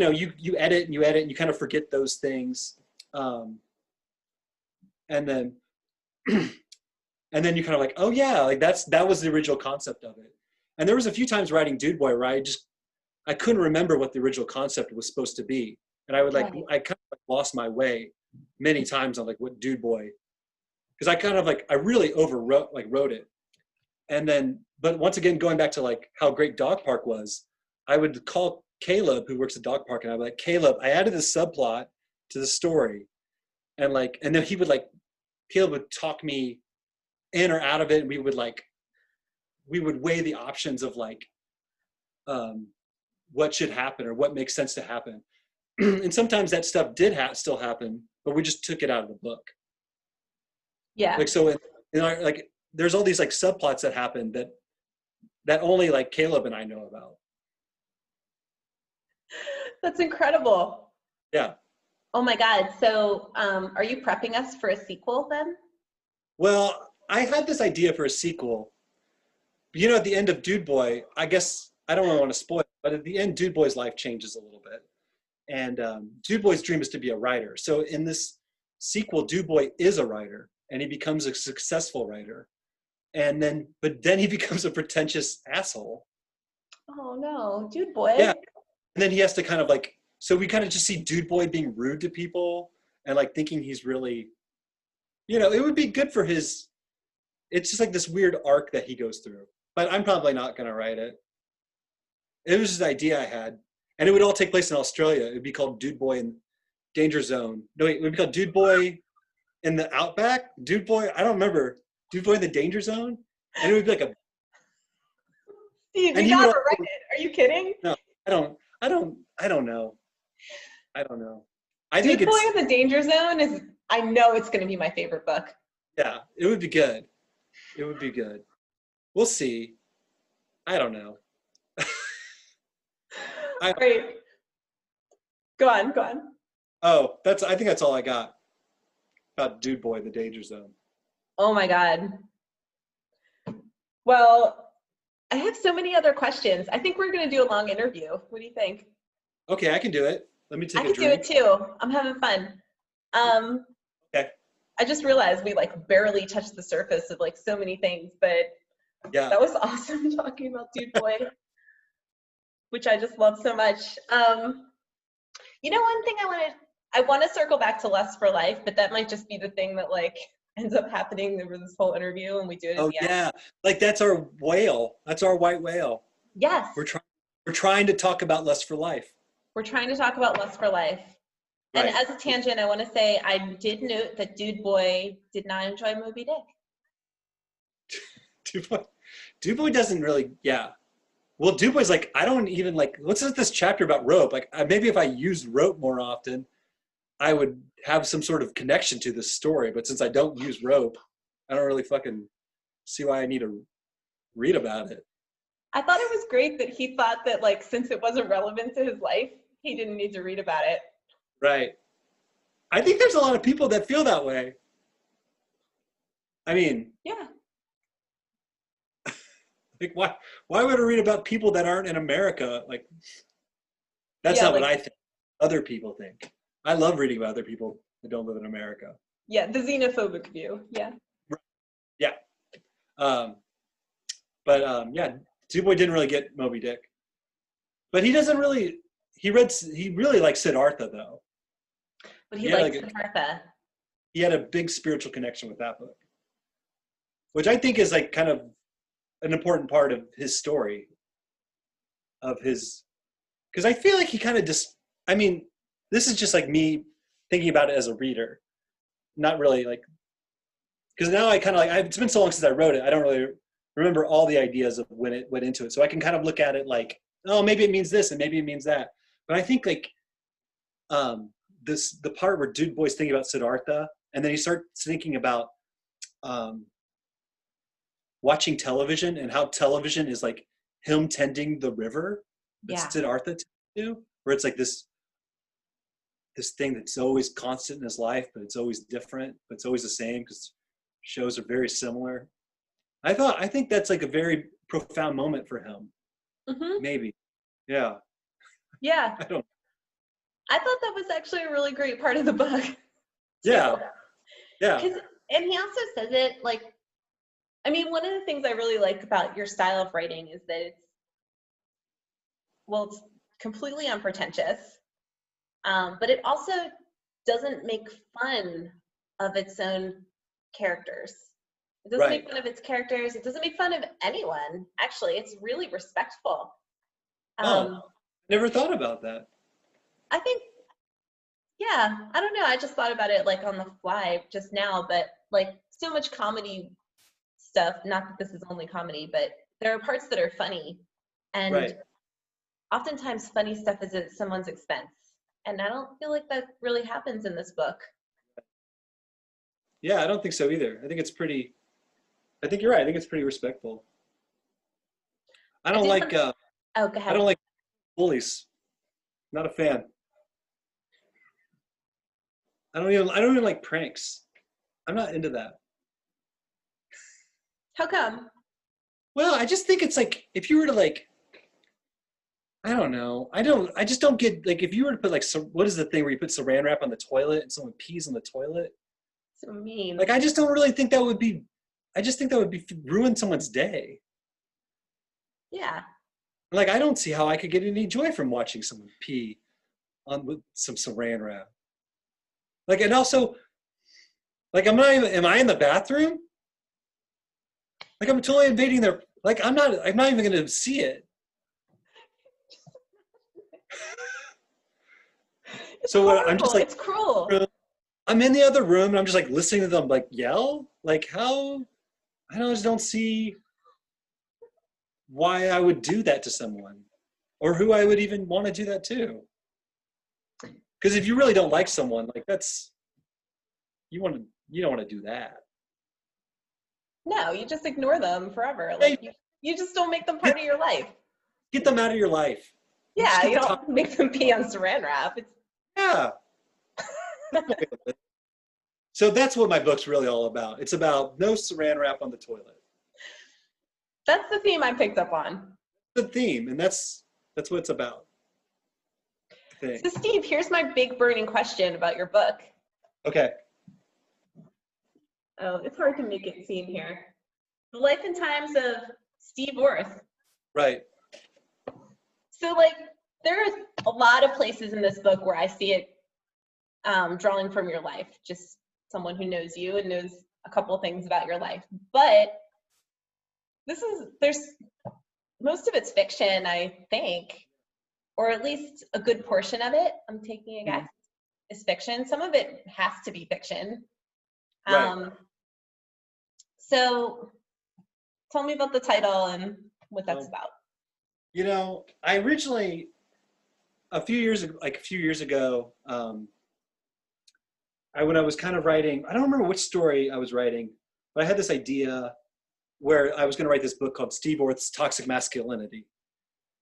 Speaker 2: edit and you kind of forget those things. And then you kind of like, oh yeah, like that was the original concept of it. And there was a few times writing Dude Boy where I couldn't remember what the original concept was supposed to be. And I would I kind of like lost my way many times on like what Dude Boy, because I really wrote it. And then, but once again, going back to like how great Dogpark was, I would call Caleb, who works at Dogpark, and I'd be like, Caleb, I added this subplot to the story. And like, and then he would like, Caleb would talk me in or out of it. And we would weigh the options of like, what should happen or what makes sense to happen. And sometimes that stuff did still happen, but we just took it out of the book.
Speaker 1: Yeah.
Speaker 2: Like, so in our, like, there's all these like subplots that happen that only like Caleb and I know about.
Speaker 1: That's incredible.
Speaker 2: Yeah.
Speaker 1: Oh my God. So are you prepping us for a sequel then?
Speaker 2: Well, I had this idea for a sequel. You know, at the end of Dude Boy, I guess, I don't really want to spoil it, but at the end, Dude Boy's life changes a little bit. And Dude Boy's dream is to be a writer. So in this sequel, Dude Boy is a writer, and he becomes a successful writer. But then he becomes a pretentious asshole.
Speaker 1: Oh no, Dude Boy.
Speaker 2: Yeah. And then he has to kind of like, so we kind of just see Dude Boy being rude to people and like thinking he's really, you know, it would be good for his, it's just like this weird arc that he goes through. But I'm probably not going to write it. It was just an idea I had. And it would all take place in Australia. It would be called Dude Boy in Danger Zone. No, wait, it would be called Dude Boy in the Outback? Dude Boy, I don't remember. Dude Boy in the Danger Zone? And it would be like a...
Speaker 1: Steve, you gotta write it. Are you kidding?
Speaker 2: No, I don't know. I don't know. I
Speaker 1: Dude
Speaker 2: think
Speaker 1: Boy in the Danger Zone is, I know it's going to be my favorite book.
Speaker 2: Yeah, it would be good. It would be good. We'll see. I don't know.
Speaker 1: Great. Go on.
Speaker 2: Oh, I think that's all I got about Dude Boy, the Danger Zone.
Speaker 1: Oh my God. Well, I have so many other questions. I think we're going to do a long interview. What do you think?
Speaker 2: Okay, I can do it. Let me take a drink.
Speaker 1: I can do it too. I'm having fun.
Speaker 2: Okay.
Speaker 1: I just realized we like barely touched the surface of like so many things, but
Speaker 2: yeah,
Speaker 1: that was awesome talking about Dude Boy, which I just love so much. You know, one thing I want to circle back to Lust for Life, but that might just be the thing that like ends up happening over this whole interview, and we do it at the end.
Speaker 2: Yeah, like that's our whale. That's our white whale.
Speaker 1: Yes.
Speaker 2: We're trying to talk about Lust for Life.
Speaker 1: We're trying to talk about Lust for Life. And
Speaker 2: Right.
Speaker 1: as a tangent, I want to say I did note that Dude Boy did not enjoy Moby Dick.
Speaker 2: Dude Boy doesn't really, yeah. Well, Dude Boy's like, I don't even like, what's this chapter about rope? Like, maybe if I used rope more often, I would have some sort of connection to this story. But since I don't use rope, I don't really fucking see why I need to read about it.
Speaker 1: I thought it was great that he thought that, like, since it wasn't relevant to his life, he didn't need to read about it.
Speaker 2: Right. I think there's a lot of people that feel that way. I mean,
Speaker 1: yeah.
Speaker 2: Like, why would I read about people that aren't in America? Like, that's not what I think. Other people think. I love reading about other people that don't live in America.
Speaker 1: Yeah, the xenophobic view. Yeah.
Speaker 2: Yeah. Yeah, Dude Boy didn't really get Moby Dick. But he doesn't really, he really likes Siddhartha, though.
Speaker 1: But he likes Siddhartha.
Speaker 2: He had a big spiritual connection with that book, which I think is like kind of an important part of his story, of his, because I feel like he kind of just, I mean, this is just like me thinking about it as a reader, not really like, because now I kind of like, it's been so long since I wrote it, I don't really remember all the ideas of when it went into it. So I can kind of look at it like, oh, maybe it means this and maybe it means that. But I think like the part where Dude Boy's thinking about Siddhartha, and then he starts thinking about watching television and how television is like him tending the river that Siddhartha do, where it's like this thing that's always constant in his life, but it's always different, but it's always the same because shows are very similar. I think that's like a very profound moment for him. Mm-hmm. Maybe. Yeah.
Speaker 1: Yeah. I thought that was actually a really great part of the book.
Speaker 2: Yeah. Yeah.
Speaker 1: And he also says it like, I mean, one of the things I really like about your style of writing is that it's completely unpretentious, but it also doesn't make fun of its own characters. It doesn't make fun of its characters. It doesn't make fun of anyone. Actually, it's really respectful.
Speaker 2: Never thought about that.
Speaker 1: I think Yeah, I don't know. I just thought about it like on the fly just now, but like so much comedy stuff, not that this is only comedy, but there are parts that are funny. And
Speaker 2: Right.
Speaker 1: oftentimes funny stuff is at someone's expense. And I don't feel like that really happens in this book.
Speaker 2: Yeah, I don't think so either. I think you're right. I think it's pretty respectful. I
Speaker 1: I
Speaker 2: don't
Speaker 1: did
Speaker 2: like
Speaker 1: want, oh, go
Speaker 2: I
Speaker 1: ahead.
Speaker 2: don't like bullies. Not a fan. I don't even like pranks. I'm not into that.
Speaker 1: How come?
Speaker 2: Well, I just think it's like if you were to like I don't know. I just don't get like if you were to put like what is the thing where you put saran wrap on the toilet and someone pees on the toilet?
Speaker 1: So mean.
Speaker 2: Like I just don't really think that would be I just think that would be ruin someone's day.
Speaker 1: Yeah.
Speaker 2: Like I don't see how I could get any joy from watching someone pee on with some saran wrap. Like and also like am I in the bathroom? Like I'm totally invading their like I'm not even gonna see it.
Speaker 1: It's
Speaker 2: So what I'm
Speaker 1: horrible.
Speaker 2: just like
Speaker 1: It's cruel.
Speaker 2: I'm in the other room and I'm just like listening to them like yell. Like how I just don't see why I would do that to someone or who I would even want to do that to. Because if you really don't like someone, like that's you don't want to do that.
Speaker 1: No, you just ignore them forever.
Speaker 2: Hey,
Speaker 1: Like you just don't make them
Speaker 2: get,
Speaker 1: part of your life.
Speaker 2: get them out of your life. You just
Speaker 1: Yeah,
Speaker 2: get
Speaker 1: you
Speaker 2: to talk.
Speaker 1: don't make them pee on saran wrap. It's
Speaker 2: Yeah. So that's what my book's really all about. It's about no saran wrap on the toilet.
Speaker 1: that's the theme I picked up on.
Speaker 2: The theme, and that's what it's about. I think.
Speaker 1: So Steve, here's my big burning question about your book.
Speaker 2: Okay.
Speaker 1: Oh, it's hard to make it seem here. The life and times of Steve Orth.
Speaker 2: Right.
Speaker 1: So like there's a lot of places in this book where I see it drawing from your life, just someone who knows you and knows a couple of things about your life. But there's most of it's fiction, I think, or at least a good portion of it, I'm taking a guess, is fiction. Some of it has to be fiction.
Speaker 2: Right.
Speaker 1: So tell me about the title and what that's about.
Speaker 2: You know, I originally a few years ago, when I was kind of writing, I don't remember which story I was writing, but I had this idea where I was going to write this book called Steve Orth's Toxic Masculinity.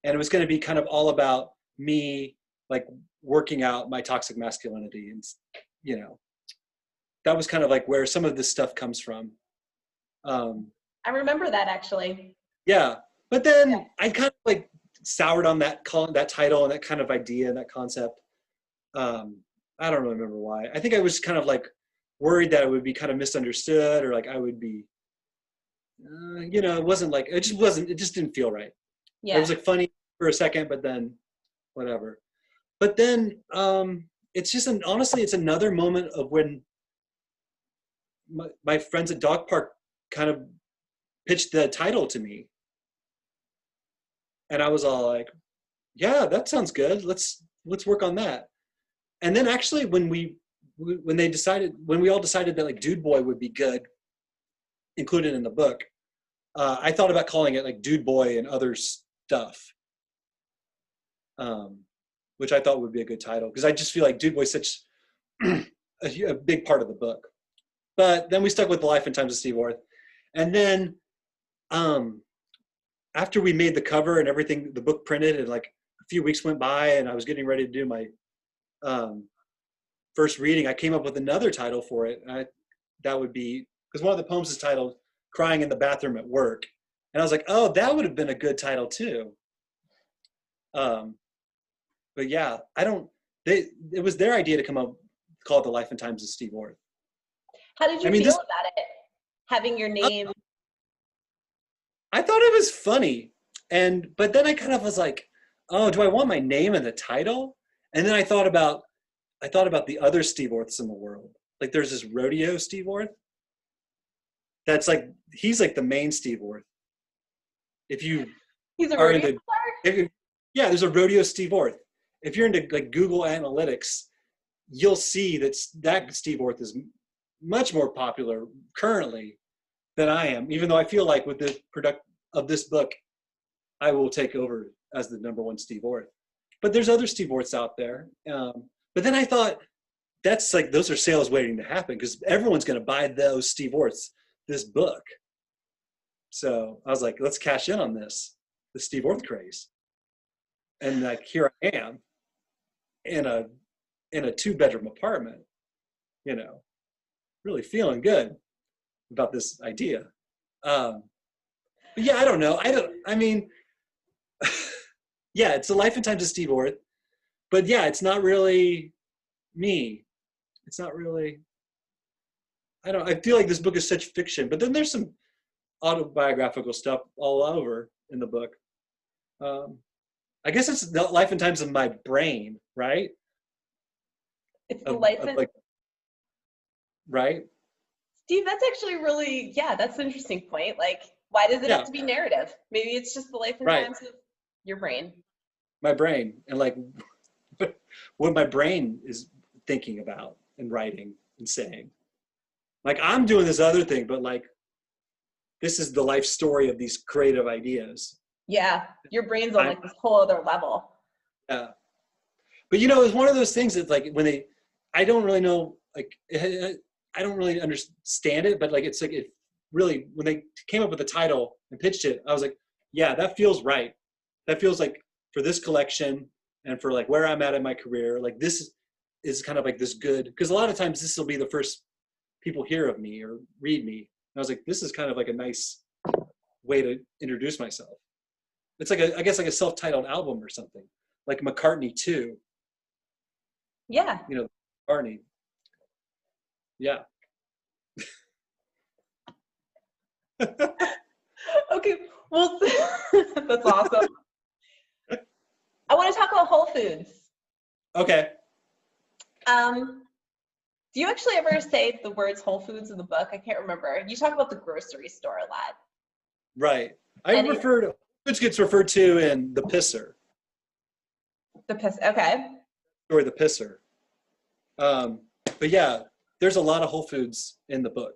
Speaker 2: And it was going to be kind of all about me, like working out my toxic masculinity. And, you know, that was kind of like where some of this stuff comes from.
Speaker 1: I remember that actually.
Speaker 2: Yeah. But then I kind of like soured on that title and that kind of idea and that concept. I don't really remember why. I think I was kind of like worried that it would be kind of misunderstood or like I would be, you know, it just didn't feel right.
Speaker 1: Yeah.
Speaker 2: It was like funny for a second, but then whatever. But then it's just honestly, it's another moment of when my friends at Dogpark kind of pitched the title to me. And I was all like, yeah, that sounds good. Let's work on that. And then actually when we all decided that like Dude Boy would be good, included in the book, I thought about calling it like Dude Boy and Other Stuff, which I thought would be a good title because I just feel like Dude Boy is such a big part of the book. But then we stuck with The Life and Times of Steve Orth. And then after we made the cover and everything, the book printed, and like a few weeks went by and I was getting ready to do my first reading, I came up with another title for it. That would be, because one of the poems is titled Crying in the Bathroom at Work. And I was like, oh, that would have been a good title too. But yeah, it was their idea to come up, call it The Life and Times of Steve Orth.
Speaker 1: How did you feel about it? Having your name?
Speaker 2: I thought it was funny. But then I kind of was like, oh, do I want my name in the title? And then I thought about the other Steve Orths in the world. Like there's this rodeo Steve Orth. That's like, he's like the main Steve Orth. If you
Speaker 1: He's a
Speaker 2: are
Speaker 1: rodeo
Speaker 2: into, yeah, there's a rodeo Steve Orth. If you're into like Google Analytics, you'll see that Steve Orth is much more popular currently than I am, even though I feel like with the product of this book, I will take over as the number one Steve Orth. But there's other Steve Orths out there. But then I thought, that's like, those are sales waiting to happen because everyone's going to buy those Steve Orths, this book. So I was like, let's cash in on this, the Steve Orth craze. And like, here I am in a 2-bedroom apartment, you know, really feeling good about this idea. But yeah, I don't know. I mean, yeah, it's the life and times of Steve Orth, but yeah, it's not really me. It's not really, I feel like this book is such fiction, but then there's some autobiographical stuff all over in the book. I guess it's the life and times of my brain, right?
Speaker 1: It's the life and
Speaker 2: like, right?
Speaker 1: Steve, that's actually really, yeah, that's an interesting point. Like, why does it have to be narrative? Maybe it's just the life and times of your brain.
Speaker 2: My brain, and like what my brain is thinking about and writing and saying. Like, I'm doing this other thing, but like, this is the life story of these creative ideas.
Speaker 1: Yeah, your brain's on like this whole other level.
Speaker 2: Yeah. But you know, it's one of those things that like I don't really know, like, I don't really understand it, but like, it's like, it really, when they came up with the title and pitched it, I was like, yeah, that feels right. That feels like for this collection and for like where I'm at in my career, like this is kind of like this good, because a lot of times this will be the first people hear of me or read me. And I was like, this is kind of like a nice way to introduce myself. It's like I guess like a self-titled album or something, like McCartney 2.
Speaker 1: Yeah.
Speaker 2: You know, McCartney. Yeah.
Speaker 1: Okay, well, that's awesome. I want to talk about Whole Foods.
Speaker 2: Okay.
Speaker 1: Do you actually ever say the words Whole Foods in the book? I can't remember. You talk about the grocery store a lot.
Speaker 2: Right. Whole Foods gets referred to in The Pisser.
Speaker 1: Okay.
Speaker 2: Or The Pisser. But yeah, there's a lot of Whole Foods in the book.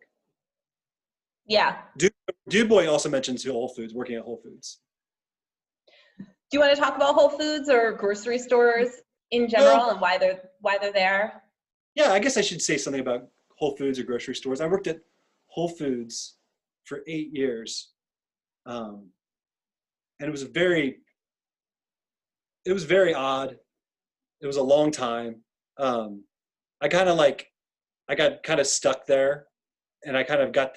Speaker 1: Yeah.
Speaker 2: Du Bois also mentions Whole Foods, working at Whole Foods.
Speaker 1: Do you want to talk about Whole Foods or grocery stores in general and why they're there?
Speaker 2: Yeah, I guess I should say something about Whole Foods or grocery stores. I worked at Whole Foods for 8 years. And it was very odd. It was a long time. I got kind of stuck there, and I kind of got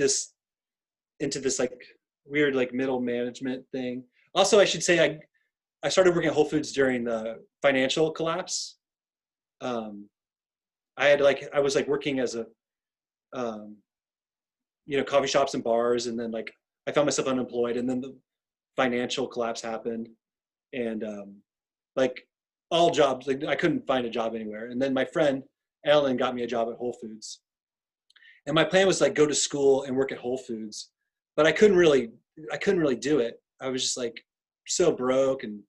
Speaker 2: into this like weird like middle management thing. Also, I should say I started working at Whole Foods during the financial collapse. I was like working as a coffee shops and bars, and then like I found myself unemployed, and then the financial collapse happened, and like all jobs, like I couldn't find a job anywhere. And then my friend Ellen got me a job at Whole Foods, and my plan was like go to school and work at Whole Foods, but I couldn't really do it. I was just like so broke, and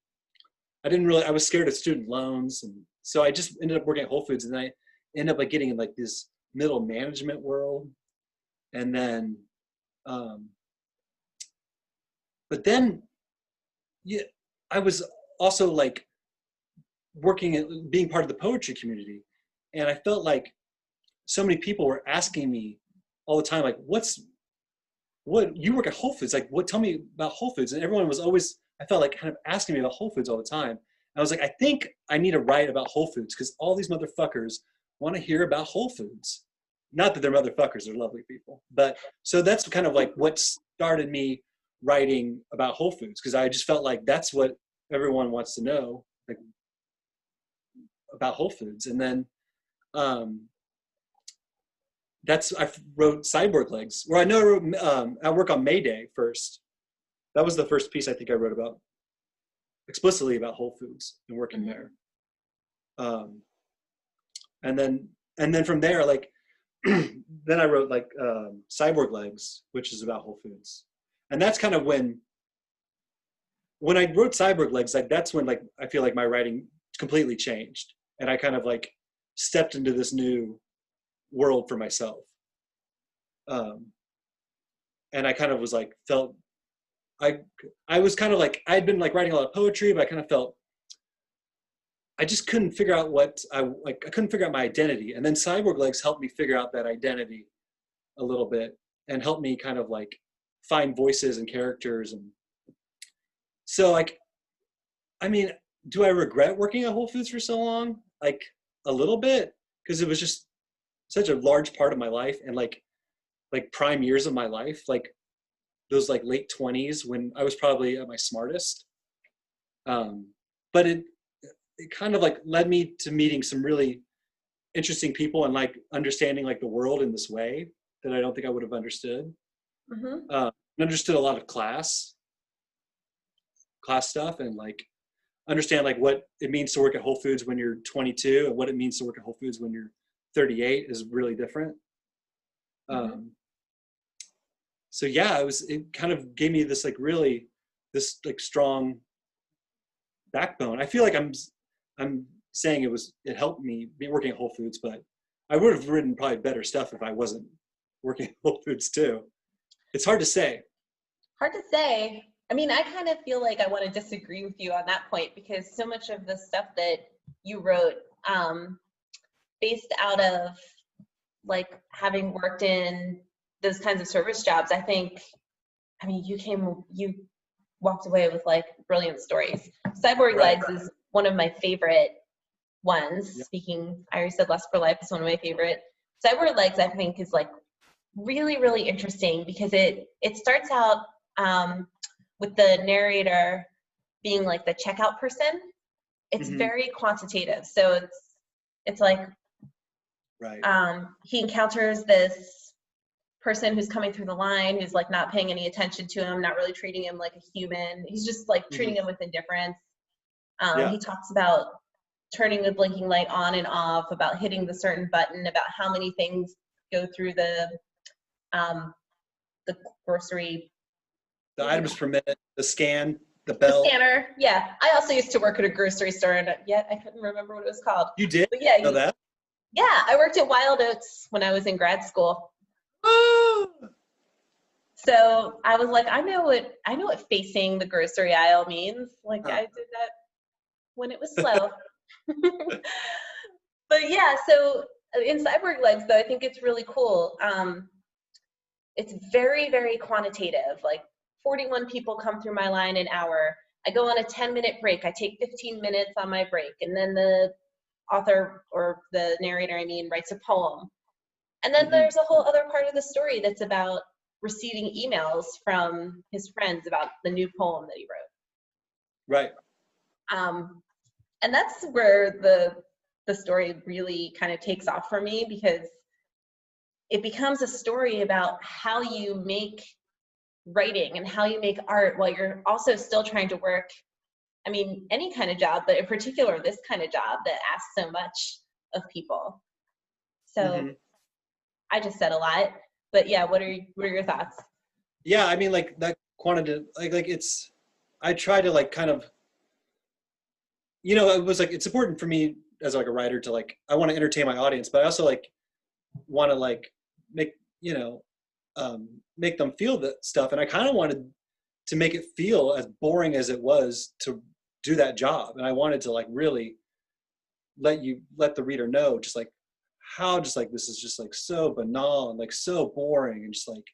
Speaker 2: I was scared of student loans, and so I just ended up working at Whole Foods, and I ended up like getting in like this middle management world. And then but then I was also like being part of the poetry community, and I felt like so many people were asking me all the time, like, what you work at Whole Foods, like, tell me about Whole Foods. And everyone was always, I felt like, kind of asking me about Whole Foods all the time. And I was like, I think I need to write about Whole Foods because all these motherfuckers want to hear about Whole Foods. Not that they're motherfuckers, they're lovely people. But so that's kind of like what started me writing about Whole Foods, because I just felt like that's what everyone wants to know, like, about Whole Foods. And then I wrote Cyborg Legs, where I work on May Day first. That was the first piece I think I wrote about explicitly about Whole Foods and working there. And then from there, like, then I wrote like Cyborg Legs, which is about Whole Foods. And that's kind of when I wrote Cyborg Legs, like that's when like I feel like my writing completely changed. And I kind of like stepped into this new world for myself. And I kind of was like, I was kind of like, I'd been like writing a lot of poetry, but I kind of felt, I just couldn't figure out I couldn't figure out my identity. And then Cyborg Legs helped me figure out that identity a little bit and helped me kind of like find voices and characters. And so like, I mean, do I regret working at Whole Foods for so long? Like a little bit, because it was just such a large part of my life, and like prime years of my life, like those like late 20s when I was probably at my smartest. But it kind of like led me to meeting some really interesting people and like understanding like the world in this way that I don't think I would have understood. Understood a lot of class stuff, and like understand like what it means to work at Whole Foods when you're 22 and what it means to work at Whole Foods when you're 38 is really different. So yeah, it kind of gave me this like really, this like strong backbone. I feel like I'm saying it helped me be working at Whole Foods, but I would have written probably better stuff if I wasn't working at Whole Foods too. It's hard to say.
Speaker 1: Hard to say. I mean, I kind of feel like I want to disagree with you on that point, because so much of the stuff that you wrote, based out of like having worked in those kinds of service jobs, I mean, you walked away with like brilliant stories. Cyborg Legs is one of my favorite ones. Yep. Speaking, I already said Lust for Life is one of my favorite. Cyborg Legs, I think, is like really, really interesting because it starts out with the narrator being like the checkout person. It's very quantitative. So it's like, he encounters this person who's coming through the line who's like not paying any attention to him, not really treating him like a human. He's just like treating him with indifference. He talks about turning the blinking light on and off, about hitting the certain button, about how many things go through the grocery.
Speaker 2: The items per minute, the scan, the bell.
Speaker 1: The scanner, yeah. I also used to work at a grocery store, and yet I couldn't remember what it was called.
Speaker 2: You did?
Speaker 1: But yeah,
Speaker 2: know that?
Speaker 1: Yeah, I worked at Wild Oats when I was in grad school. So I was like, I know what facing the grocery aisle means. Like I did that when it was slow. But yeah, so in Cyborg Legs, though, I think it's really cool. It's very, very quantitative. Like 41 people come through my line an hour. I go on a 10-minute break. I take 15 minutes on my break. And then the author, or the narrator, I mean, writes a poem. And then there's a whole other part of the story that's about receiving emails from his friends about the new poem that he wrote.
Speaker 2: Right.
Speaker 1: And that's where the story really kind of takes off for me, because it becomes a story about how you make writing and how you make art while you're also still trying to work. I mean, any kind of job, but in particular, this kind of job that asks so much of people. So I just said a lot, but yeah, what are your thoughts?
Speaker 2: Yeah, I mean, like that quantitative, like it's, I try to like kind of, it was like, it's important for me as like a writer to like, I want to entertain my audience, but I also like want to like make, make them feel that stuff. And I kind of wanted to make it feel as boring as it was to do that job. And I wanted to like really let the reader know just like how just like this is just like so banal and like so boring, and just like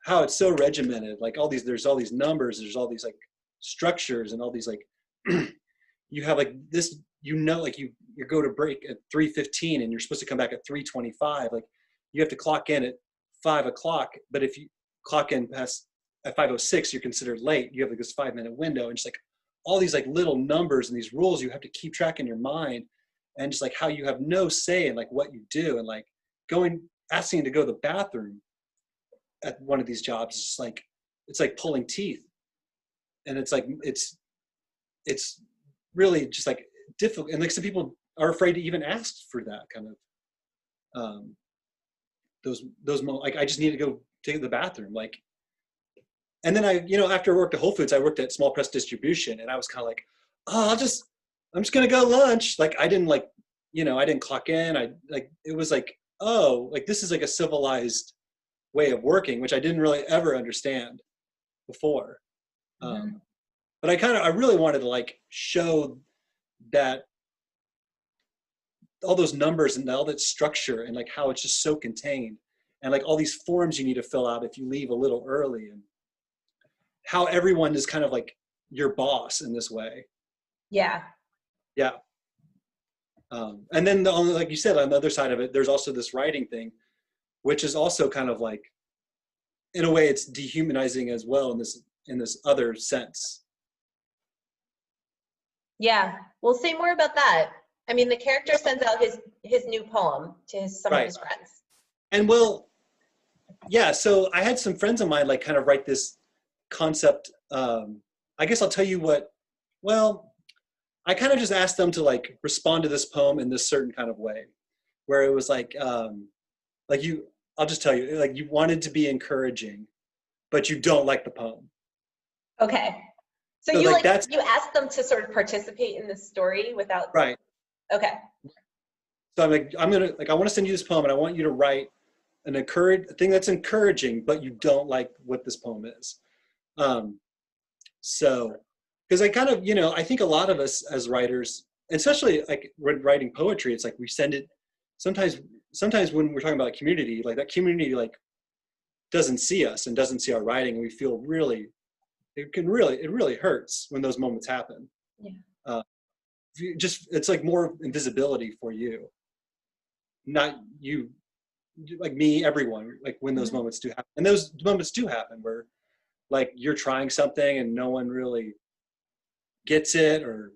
Speaker 2: how it's so regimented, like there's all these numbers, there's all these like structures and all these like you have like this, like you go to break at 3:15 and you're supposed to come back at 3:25. Like you have to clock in at 5 o'clock, but if you clock in past at 5:06, you're considered late. You have like this 5-minute window, and just like all these like little numbers and these rules you have to keep track in your mind, and just like how you have no say in like what you do, and like asking to go to the bathroom at one of these jobs is just like, it's like pulling teeth, and it's like it's really just like difficult, and like some people are afraid to even ask for that kind of those moments. Like I just need to go to the bathroom, like. And then after I worked at Whole Foods, I worked at small press distribution, and I was kind of like, oh, I'm just gonna go lunch. Like I didn't like I didn't clock in. It was like, oh, like this is like a civilized way of working, which I didn't really ever understand before.
Speaker 1: Mhm.
Speaker 2: But I really wanted to like show that all those numbers and all that structure and like how it's just so contained, and like all these forms you need to fill out if you leave a little early, and how everyone is kind of like your boss in this way.
Speaker 1: Yeah.
Speaker 2: Yeah. And then like you said, on the other side of it, there's also this writing thing, which is also kind of like, in a way, it's dehumanizing as well in this other sense.
Speaker 1: Yeah. Well, say more about that. I mean, the character sends out his new poem to some of
Speaker 2: Right.
Speaker 1: his friends.
Speaker 2: And well, yeah. So I had some friends of mine like kind of write this concept. I guess I'll tell you what. Well, I kind of just asked them to like respond to this poem in this certain kind of way, where it was like you. I'll just tell you, like you wanted to be encouraging, but you don't like the poem.
Speaker 1: Okay. So
Speaker 2: So like that's
Speaker 1: you asked them to sort of participate in the story without.
Speaker 2: right.
Speaker 1: Okay.
Speaker 2: So I'm like, I want to send you this poem, and I want you to write a thing that's encouraging, but you don't like what this poem is. So, because I kind of, I think a lot of us as writers, especially like when writing poetry, it's like we send it. Sometimes when we're talking about community, like that community like doesn't see us and doesn't see our writing, and we feel really, it really hurts when those moments happen.
Speaker 1: Yeah.
Speaker 2: It's like more invisibility for you, not you, like me, everyone, like when those moments do happen. And those moments do happen where like you're trying something and no one really gets it, or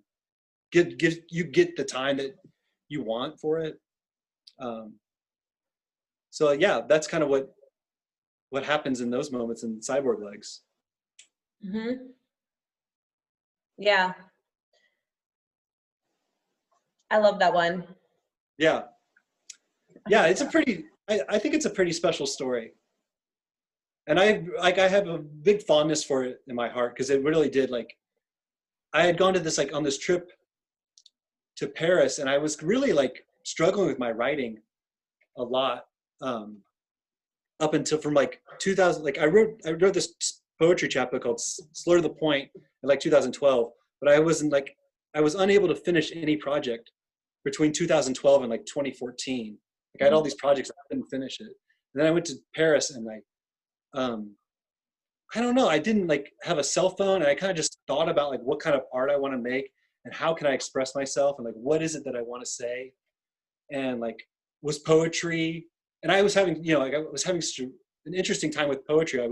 Speaker 2: get the time that you want for it. So yeah, that's kind of what happens in those moments in Cyborg Legs.
Speaker 1: Mm-hmm. Yeah. I love that one.
Speaker 2: Yeah. It's I think it's a pretty special story. And I have a big fondness for it in my heart, because it really did, like, I had gone to this, like, on this trip to Paris, and I was really like struggling with my writing a lot, up until from like 2000. Like I wrote this poetry chapter called Slur the Point in like 2012, but I was unable to finish any project between 2012 and like 2014. Like I had all these projects, I couldn't finish it. And then I went to Paris, and I don't know, I didn't like have a cell phone, and I kind of just thought about like what kind of art I want to make, and how can I express myself, and like what is it that I want to say, and like was poetry. And I was having, like I was having an interesting time with poetry.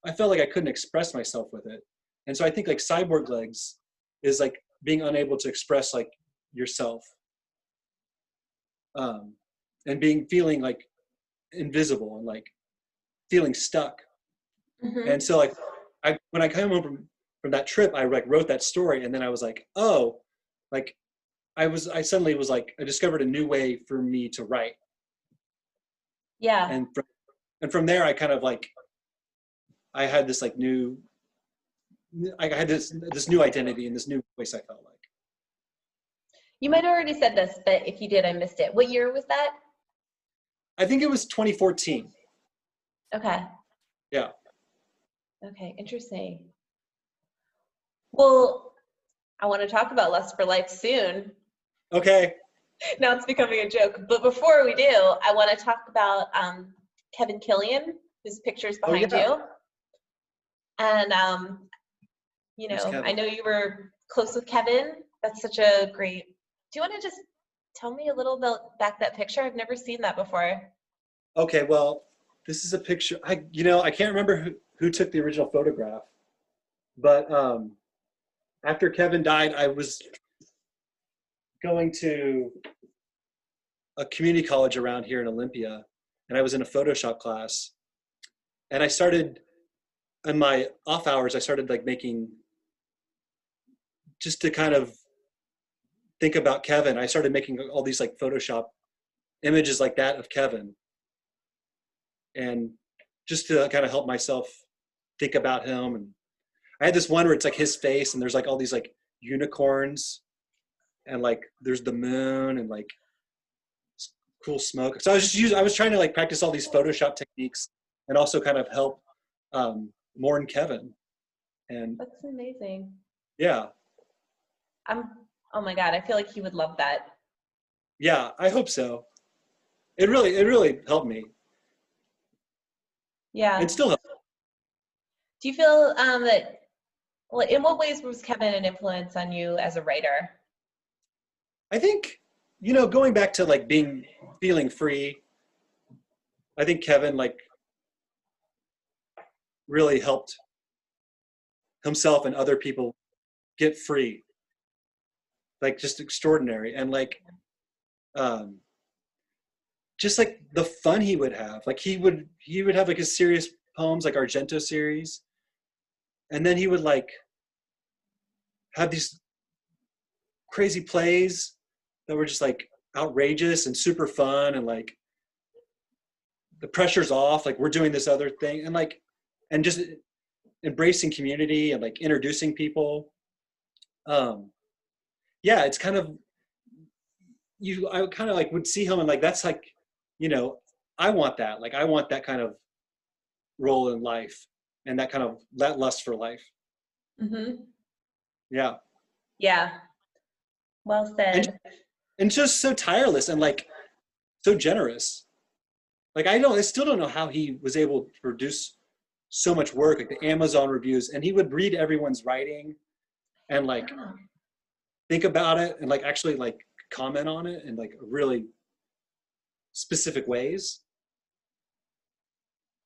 Speaker 2: I felt like I couldn't express myself with it. And so I think like Cyborg Legs is like being unable to express like yourself, and feeling like invisible, and like feeling stuck.
Speaker 1: Mm-hmm.
Speaker 2: And so like when I came home from that trip, I like wrote that story, and then I was like, oh, like I suddenly was like, I discovered a new way for me to write.
Speaker 1: Yeah.
Speaker 2: And from there, I kind of like, I had this like I had this new identity and this new voice, I felt like.
Speaker 1: You might have already said this, but if you did, I missed it. What year was that?
Speaker 2: I think it was 2014.
Speaker 1: Okay.
Speaker 2: Yeah.
Speaker 1: Okay, interesting. Well, I want to talk about Lust for Life soon.
Speaker 2: Okay.
Speaker 1: Now it's becoming a joke. But before we do, I want to talk about Kevin Killian, whose picture's behind you. And, I know you were close with Kevin. That's such a great... Do you want to just tell me a little about that picture? I've never seen that before.
Speaker 2: Okay, well, this is a picture. I can't remember who took the original photograph, but after Kevin died, I was going to a community college around here in Olympia, and I was in a Photoshop class, and I started, in my off hours, I started like making, just to kind of think about Kevin, I started making all these like Photoshop images like that of Kevin, and just to kind of help myself think about him. And I had this one where it's like his face, and there's like all these like unicorns, and like there's the moon, and like cool smoke. So I was trying to like practice all these Photoshop techniques and also kind of help mourn Kevin. And
Speaker 1: That's amazing.
Speaker 2: yeah.
Speaker 1: Oh my God, I feel like he would love that.
Speaker 2: Yeah, I hope so. It really helped me.
Speaker 1: Yeah.
Speaker 2: It still helps.
Speaker 1: Do you feel that, well, in what ways was Kevin an influence on you as a writer?
Speaker 2: I think, going back to like feeling free, I think Kevin like really helped himself and other people get free. Like just extraordinary. And like just like the fun he would have. Like he would have like his serious poems like Argento series. And then he would like have these crazy plays that were just like outrageous and super fun, and like the pressure's off, like we're doing this other thing, and like and just embracing community and like introducing people. Yeah, it's kind of I kind of like would see him and like that's like, I want that. Like I want that kind of role in life and that lust for life.
Speaker 1: Mm-hmm.
Speaker 2: Yeah.
Speaker 1: Yeah. Well said.
Speaker 2: And just so tireless and like so generous. Like I still don't know how he was able to produce so much work, like the Amazon reviews, and he would read everyone's writing and like think about it and like actually like comment on it in like really specific ways.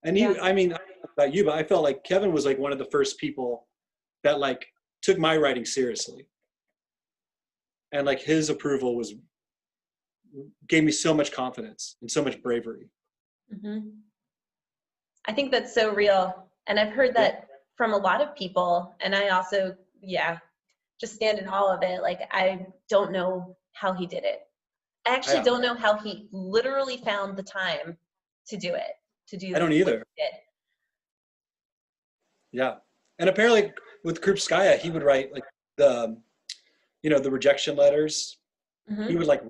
Speaker 2: And I mean, I don't know about you, but I felt like Kevin was like one of the first people that like took my writing seriously. And like his approval gave me so much confidence and so much bravery.
Speaker 1: Mm-hmm. I think that's so real. And I've heard that from a lot of people. And I also, just stand in awe of it. Like, I don't know how he did it. I actually don't know how he literally found the time to do it,
Speaker 2: I don't either.
Speaker 1: what he did.
Speaker 2: Yeah. And apparently with Krupskaya, he would write like the rejection letters. Mm-hmm. He would like,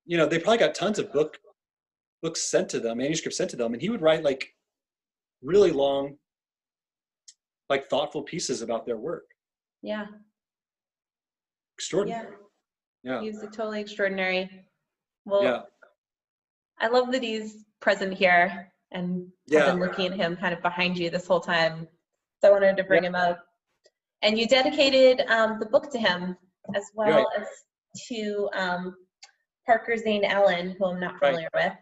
Speaker 2: they probably got tons of books sent to them, manuscripts sent to them. And he would write like really long, like thoughtful pieces about their work.
Speaker 1: Yeah.
Speaker 2: Extraordinary. Yeah.
Speaker 1: He's totally extraordinary. Well, I love that he's present here, and I've been looking at him kind of behind you this whole time. So I wanted to bring him up. And you dedicated the book to him as well as to Parker Zane Allen, who I'm not familiar with.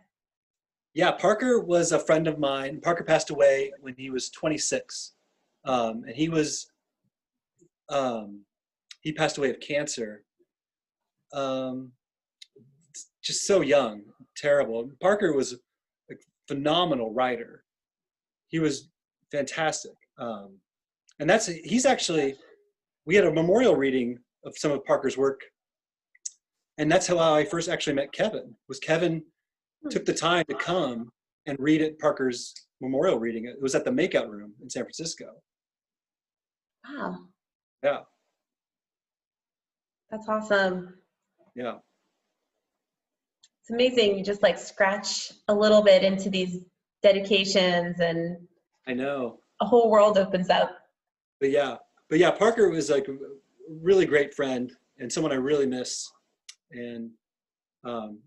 Speaker 2: Yeah, Parker was a friend of mine. Parker passed away when he was 26. And he passed away of cancer. Just so young, terrible. Parker was a phenomenal writer. He was fantastic. And we had a memorial reading of some of Parker's work. And that's how I first actually met Kevin, Kevin took the time to come and read at Parker's memorial reading. It was at the Makeout Room in San Francisco.
Speaker 1: Wow.
Speaker 2: Yeah.
Speaker 1: That's awesome.
Speaker 2: Yeah.
Speaker 1: It's amazing. You just like scratch a little bit into these dedications and
Speaker 2: I know.
Speaker 1: A whole world opens up.
Speaker 2: But yeah, Parker was like a really great friend and someone I really miss. And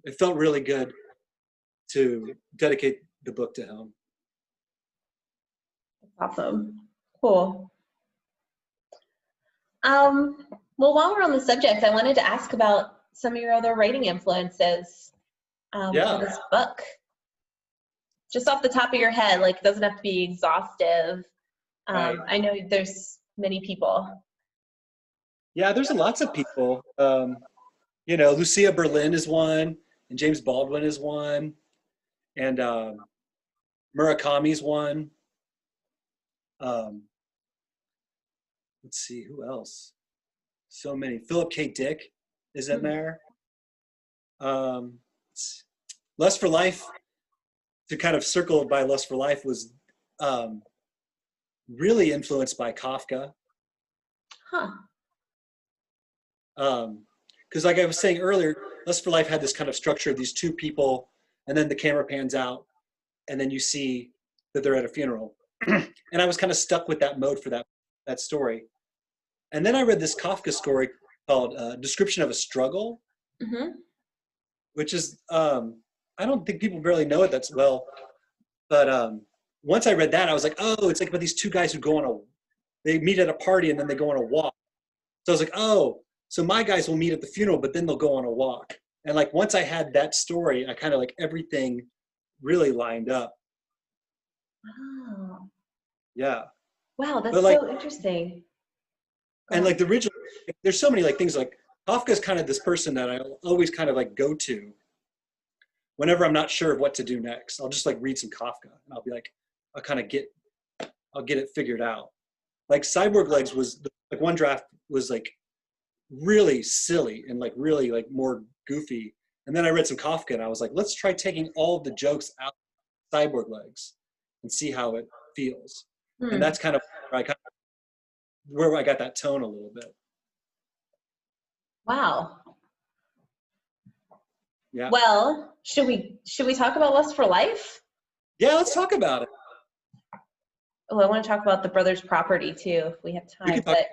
Speaker 2: it felt really good to dedicate the book to him.
Speaker 1: Awesome. Cool. Well, while we're on the subject, I wanted to ask about some of your other writing influences for this book. Just off the top of your head, like it doesn't have to be exhaustive. I know there's many people.
Speaker 2: Yeah, there's lots of people. Lucia Berlin is one, and James Baldwin is one, and Murakami's one. Let's see, who else? So many. Philip K. Dick is in there. Lust for Life, to kind of circle by Lust for Life, was really influenced by Kafka.
Speaker 1: Huh.
Speaker 2: Because like I was saying earlier, Lust for Life had this kind of structure of these two people, and then the camera pans out, and then you see that they're at a funeral. And I was kind of stuck with that mode for that story. And then I read this Kafka story called Description of a Struggle, which is, I don't think people really know it that well, but once I read that, I was like, oh, it's like about these two guys who they meet at a party and then they go on a walk. So I was like, oh, so my guys will meet at the funeral, but then they'll go on a walk. And like, once I had that story, I kind of like everything really lined up.
Speaker 1: Wow.
Speaker 2: Yeah.
Speaker 1: Wow, that's so interesting.
Speaker 2: And like the original, there's so many like things like Kafka's kind of this person that I always kind of like go to whenever I'm not sure of what to do next. I'll just like read some Kafka and I'll be like, I'll get it figured out. Like Cyborg Legs was like one draft was like really silly and like really like more goofy. And then I read some Kafka and I was like, let's try taking all of the jokes out of Cyborg Legs and see how it feels. And that's kind of where I got that tone a little bit.
Speaker 1: Wow.
Speaker 2: Yeah.
Speaker 1: Well, should we talk about Lust for Life?
Speaker 2: Yeah, let's talk about it.
Speaker 1: Oh, I want to talk about the brothers' property too, if we have time. But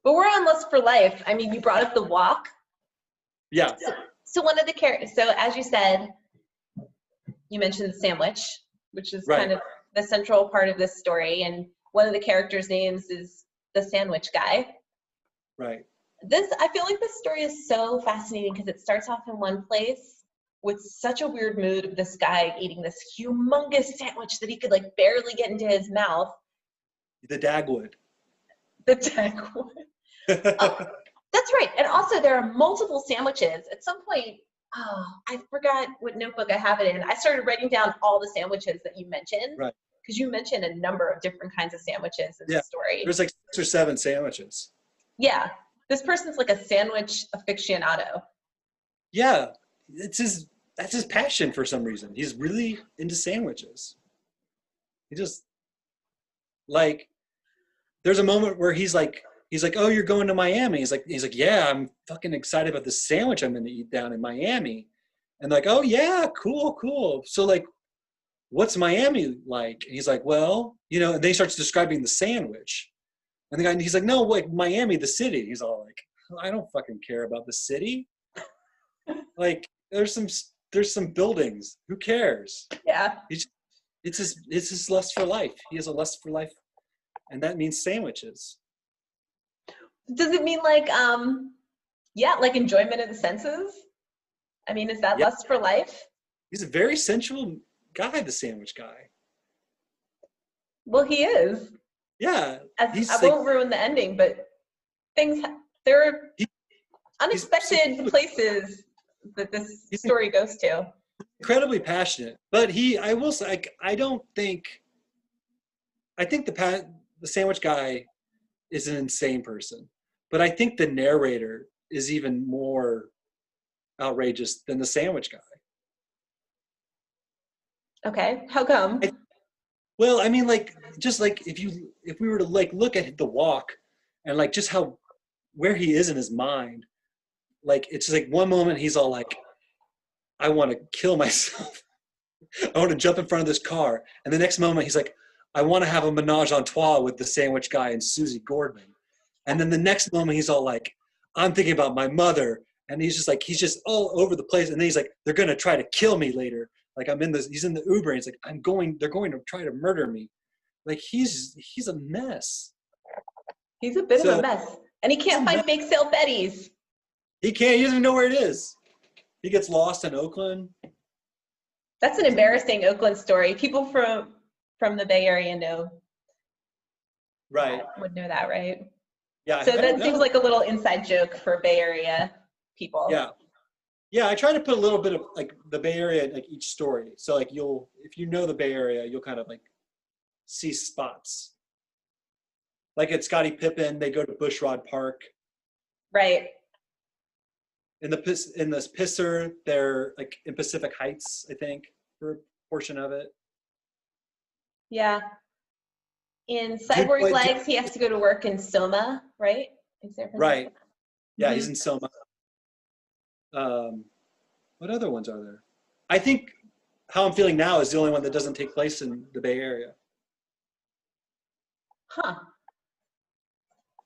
Speaker 1: we're on Lust for Life. I mean, you brought up the walk.
Speaker 2: Yeah.
Speaker 1: So one of the characters. So as you said, you mentioned the sandwich, which is kind of the central part of this story, and one of the characters' names is the sandwich guy.
Speaker 2: Right.
Speaker 1: I feel like this story is so fascinating because it starts off in one place with such a weird mood of this guy eating this humongous sandwich that he could like barely get into his mouth.
Speaker 2: The Dagwood.
Speaker 1: The Dagwood. That's right. And also there are multiple sandwiches. At some point, I forgot what notebook I have it in. I started writing down all the sandwiches that you mentioned.
Speaker 2: Right.
Speaker 1: Because you mentioned a number of different kinds of sandwiches in the story.
Speaker 2: There's like 6 or 7 sandwiches.
Speaker 1: Yeah. This person's like a sandwich aficionado.
Speaker 2: Yeah. That's his passion for some reason. He's really into sandwiches. He just like, there's a moment where he's like, oh, you're going to Miami. He's like, yeah, I'm fucking excited about the sandwich I'm going to eat down in Miami. And like, oh yeah, cool. So like, what's Miami like? And he's like, well, and then he starts describing the sandwich. And the guy, he's like, no, like Miami, the city. He's all like, I don't fucking care about the city. Like, there's some buildings. Who cares?
Speaker 1: Yeah.
Speaker 2: It's his lust for life. He has a lust for life, and that means sandwiches.
Speaker 1: Does it mean like, like enjoyment of the senses? I mean, is that lust for life?
Speaker 2: He's a very sensual guy, the sandwich guy.
Speaker 1: Well, he is.
Speaker 2: Yeah.
Speaker 1: I won't ruin the ending, but there are unexpected places that this story goes to.
Speaker 2: Incredibly passionate, but I will say, I think the sandwich guy is an insane person, but I think the narrator is even more outrageous than the sandwich guy.
Speaker 1: Okay, how come?
Speaker 2: Well, I mean, like, just like if we were to like look at the walk and like just where he is in his mind, like it's just like one moment he's all like, I want to kill myself. I want to jump in front of this car. And the next moment he's like, I want to have a menage a trois with the sandwich guy and Susie Gordon. And then the next moment he's all like, I'm thinking about my mother. And he's just all over the place. And then he's like, they're going to try to kill me later. Like he's in the Uber and he's like, they're going to try to murder me. Like he's a mess.
Speaker 1: He's a bit of a mess. And he can't find Bake Sale Betty's.
Speaker 2: He can't, he doesn't even know where it is. He gets lost in Oakland.
Speaker 1: That's an embarrassing Oakland story. People from the Bay Area know.
Speaker 2: Right.
Speaker 1: Would know that, right?
Speaker 2: Yeah.
Speaker 1: So that seems like a little inside joke for Bay Area people.
Speaker 2: Yeah. Yeah, I try to put a little bit of like the Bay Area in like each story. So like if you know the Bay Area, you'll kind of like see spots. Like at Scottie Pippen, they go to Bushrod Park.
Speaker 1: Right.
Speaker 2: In this Pisser, they're like in Pacific Heights, I think, for a portion of it.
Speaker 1: Yeah. In Cyborg Legs, he has to go to work in Soma, right? In San Francisco.
Speaker 2: Right. Yeah, he's in Soma. What other ones are there? I think How I'm Feeling Now is the only one that doesn't take place in the Bay Area.
Speaker 1: Huh.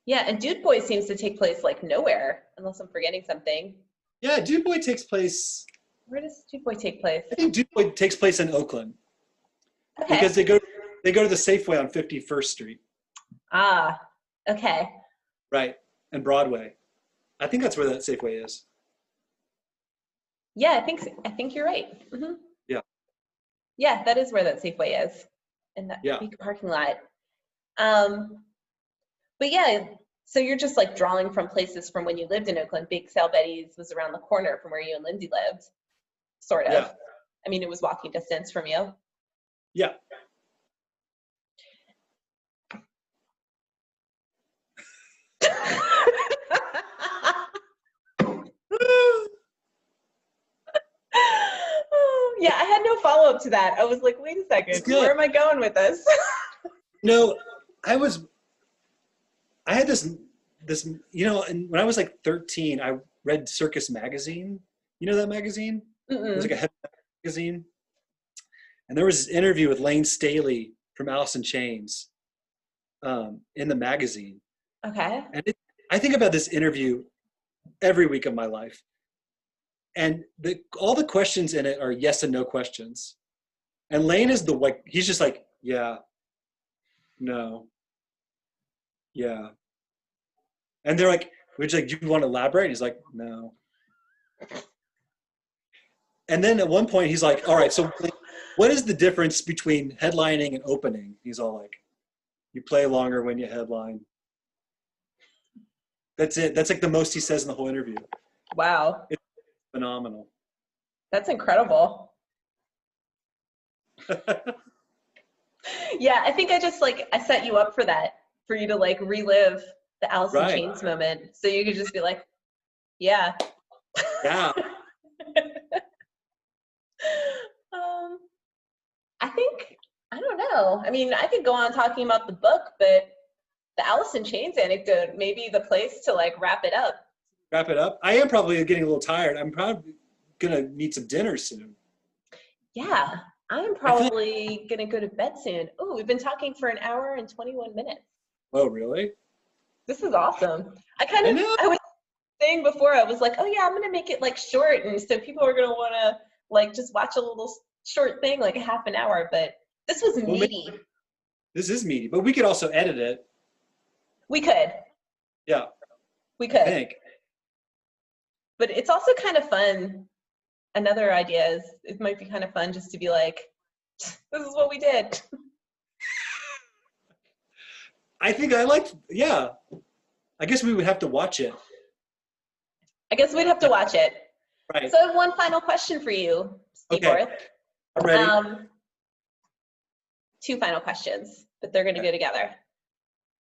Speaker 1: Yeah, and Dude Boy seems to take place like nowhere, unless I'm forgetting something.
Speaker 2: Yeah, Dude Boy takes place.
Speaker 1: Where does Dude Boy take place?
Speaker 2: I think Dude Boy takes place in Oakland.
Speaker 1: Okay.
Speaker 2: Because they go to the Safeway on 51st Street.
Speaker 1: Ah, okay.
Speaker 2: Right, and Broadway. I think that's where that Safeway is.
Speaker 1: Yeah, I think you're right. Mm-hmm.
Speaker 2: Yeah.
Speaker 1: Yeah, that is where that Safeway is, in that big parking lot. But yeah, so you're just like drawing from places from when you lived in Oakland. Big Sal Betty's was around the corner from where you and Lindsay lived, sort of. Yeah. I mean, it was walking distance from you.
Speaker 2: Yeah.
Speaker 1: Yeah, I had no follow-up to that. I was like, wait a second, where am I going with this?
Speaker 2: No, I had this, you know, and when I was like 13, I read Circus Magazine. You know that magazine?
Speaker 1: Mm-mm.
Speaker 2: It was like a heavy magazine. And there was this interview with Lane Staley from Alice in Chains in the magazine.
Speaker 1: Okay.
Speaker 2: And I think about this interview every week of my life. And all the questions in it are yes and no questions. And Lane is he's just like, yeah, no, yeah. And they're like, do you want to elaborate? And he's like, no. And then at one point he's like, all right, so what is the difference between headlining and opening? He's all like, you play longer when you headline. That's it. That's like the most he says in the whole interview.
Speaker 1: Wow.
Speaker 2: It's phenomenal.
Speaker 1: That's incredible. Yeah, I think I set you up for that, for you to like relive the Alice in Chains moment. So you could just be like, yeah.
Speaker 2: Yeah.
Speaker 1: I don't know. I mean, I could go on talking about the book, but the Alice in Chains anecdote may be the place to like wrap it up.
Speaker 2: Wrap it up? I am probably getting a little tired. I'm probably going to need some dinner soon.
Speaker 1: Yeah, I'm probably going to go to bed soon. Oh, we've been talking for an hour and 21 minutes.
Speaker 2: Oh, really?
Speaker 1: This is awesome. I was saying before, I was like, oh yeah, I'm going to make it like short. And so people are going to want to like just watch a little short thing, like a half an hour, but this was meaty.
Speaker 2: This is meaty, but we could also edit it.
Speaker 1: We could.
Speaker 2: Yeah.
Speaker 1: We could.
Speaker 2: I think.
Speaker 1: But it's also kind of fun. Another idea is it might be kind of fun just to be like, this is what we did.
Speaker 2: I think yeah. I guess we would have to watch it. Right.
Speaker 1: So I have one final question for you, Steve Orth.
Speaker 2: I'm ready.
Speaker 1: Two final questions, but they're going to go together.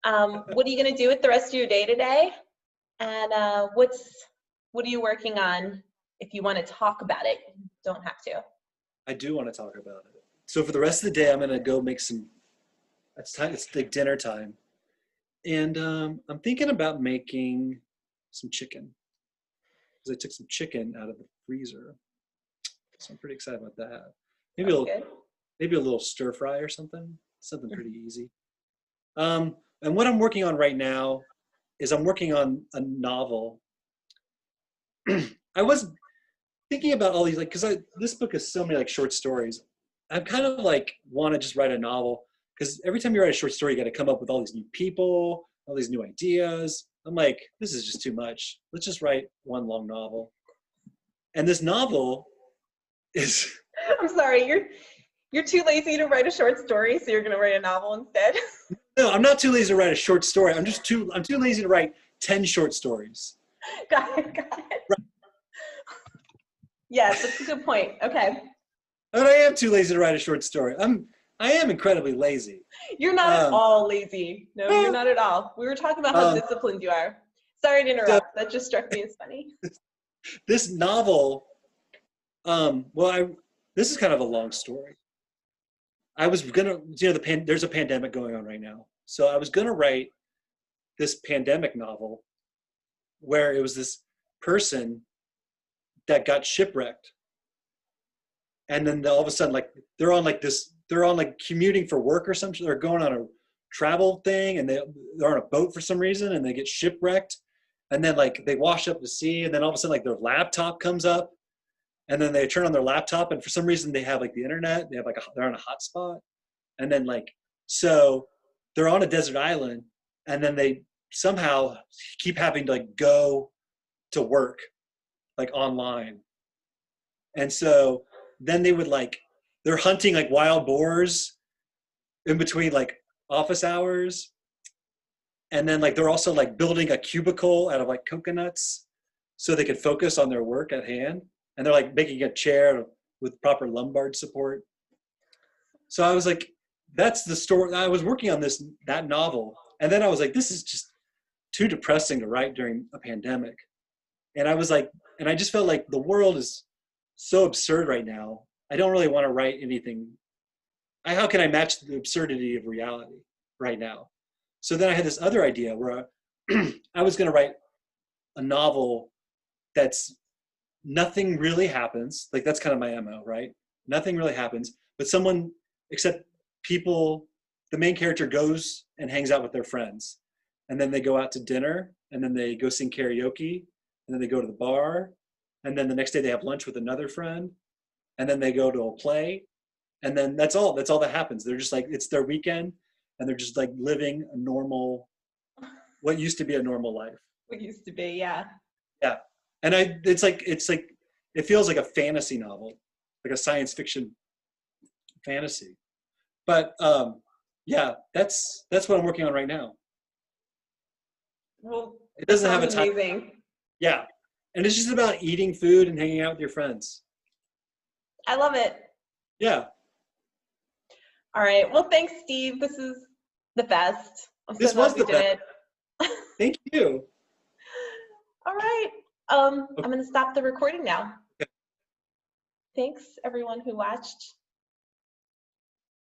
Speaker 1: What are you going to do with the rest of your day today? And what are you working on? If you want to talk about it, you don't have to.
Speaker 2: I do want to talk about it. So for the rest of the day, I'm going to go make it's like dinner time. And I'm thinking about making some chicken. Because I took some chicken out of the freezer. So I'm pretty excited about that. Maybe a little stir fry or something. Something pretty easy. And what I'm working on right now is I'm working on a novel. I was thinking about all these, like, because this book is so many like short stories. I kind of like want to just write a novel, because every time you write a short story, you got to come up with all these new people, all these new ideas. I'm like, this is just too much. Let's just write one long novel. And this novel is.
Speaker 1: I'm sorry, you're too lazy to write a short story, so you're going to write a novel instead.
Speaker 2: No, I'm not too lazy to write a short story. I'm too lazy to write 10 short stories.
Speaker 1: Got it. Right. Yes, that's a good point. Okay.
Speaker 2: But I am too lazy to write a short story. I am incredibly lazy.
Speaker 1: You're not at all lazy. No, you're not at all. We were talking about how disciplined you are. Sorry to interrupt. That just struck me as funny.
Speaker 2: This novel, this is kind of a long story. I was gonna, there's a pandemic going on right now. So I was gonna write this pandemic novel where it was this person that got shipwrecked. And then all of a sudden, like they're on like commuting for work or something. They're going on a travel thing, and they're on a boat for some reason, and they get shipwrecked. And then like they wash up to sea, and then all of a sudden like their laptop comes up, and then they turn on their laptop, and for some reason they have like the internet. They have like they're on a hotspot, and then like so they're on a desert island, and then they somehow keep having to like go to work like online, and so then they would like they're hunting like wild boars in between like office hours, and then like they're also like building a cubicle out of like coconuts so they could focus on their work at hand, and they're like making a chair with proper lumbar support. So I was like, that's the story. I was working on that novel, and then I was like, this is just too depressing to write during a pandemic. And I was like, and I just felt like the world is so absurd right now. I don't really want to write anything. How can I match the absurdity of reality right now? So then I had this other idea where I was going to write a novel that's nothing really happens. Like that's kind of my MO, right? Nothing really happens, but someone, except people, the main character goes and hangs out with their friends, and then they go out to dinner, and then they go sing karaoke, and then they go to the bar, and then the next day they have lunch with another friend, and then they go to a play, and then that's all that happens. They're just like, it's their weekend, and they're just like living a normal, what used to be a normal life.
Speaker 1: What used to be, yeah.
Speaker 2: Yeah. And it's like it feels like a fantasy novel, like a science fiction fantasy. But yeah, that's what I'm working on right now.
Speaker 1: Well,
Speaker 2: it doesn't have a time.
Speaker 1: Amazing.
Speaker 2: Yeah. And it's just about eating food and hanging out with your friends.
Speaker 1: I love it.
Speaker 2: Yeah.
Speaker 1: All right. Well, thanks, Steve. This is the best.
Speaker 2: This was the best. Thank you.
Speaker 1: All right. I'm going to stop the recording now.
Speaker 2: Okay.
Speaker 1: Thanks, everyone who watched.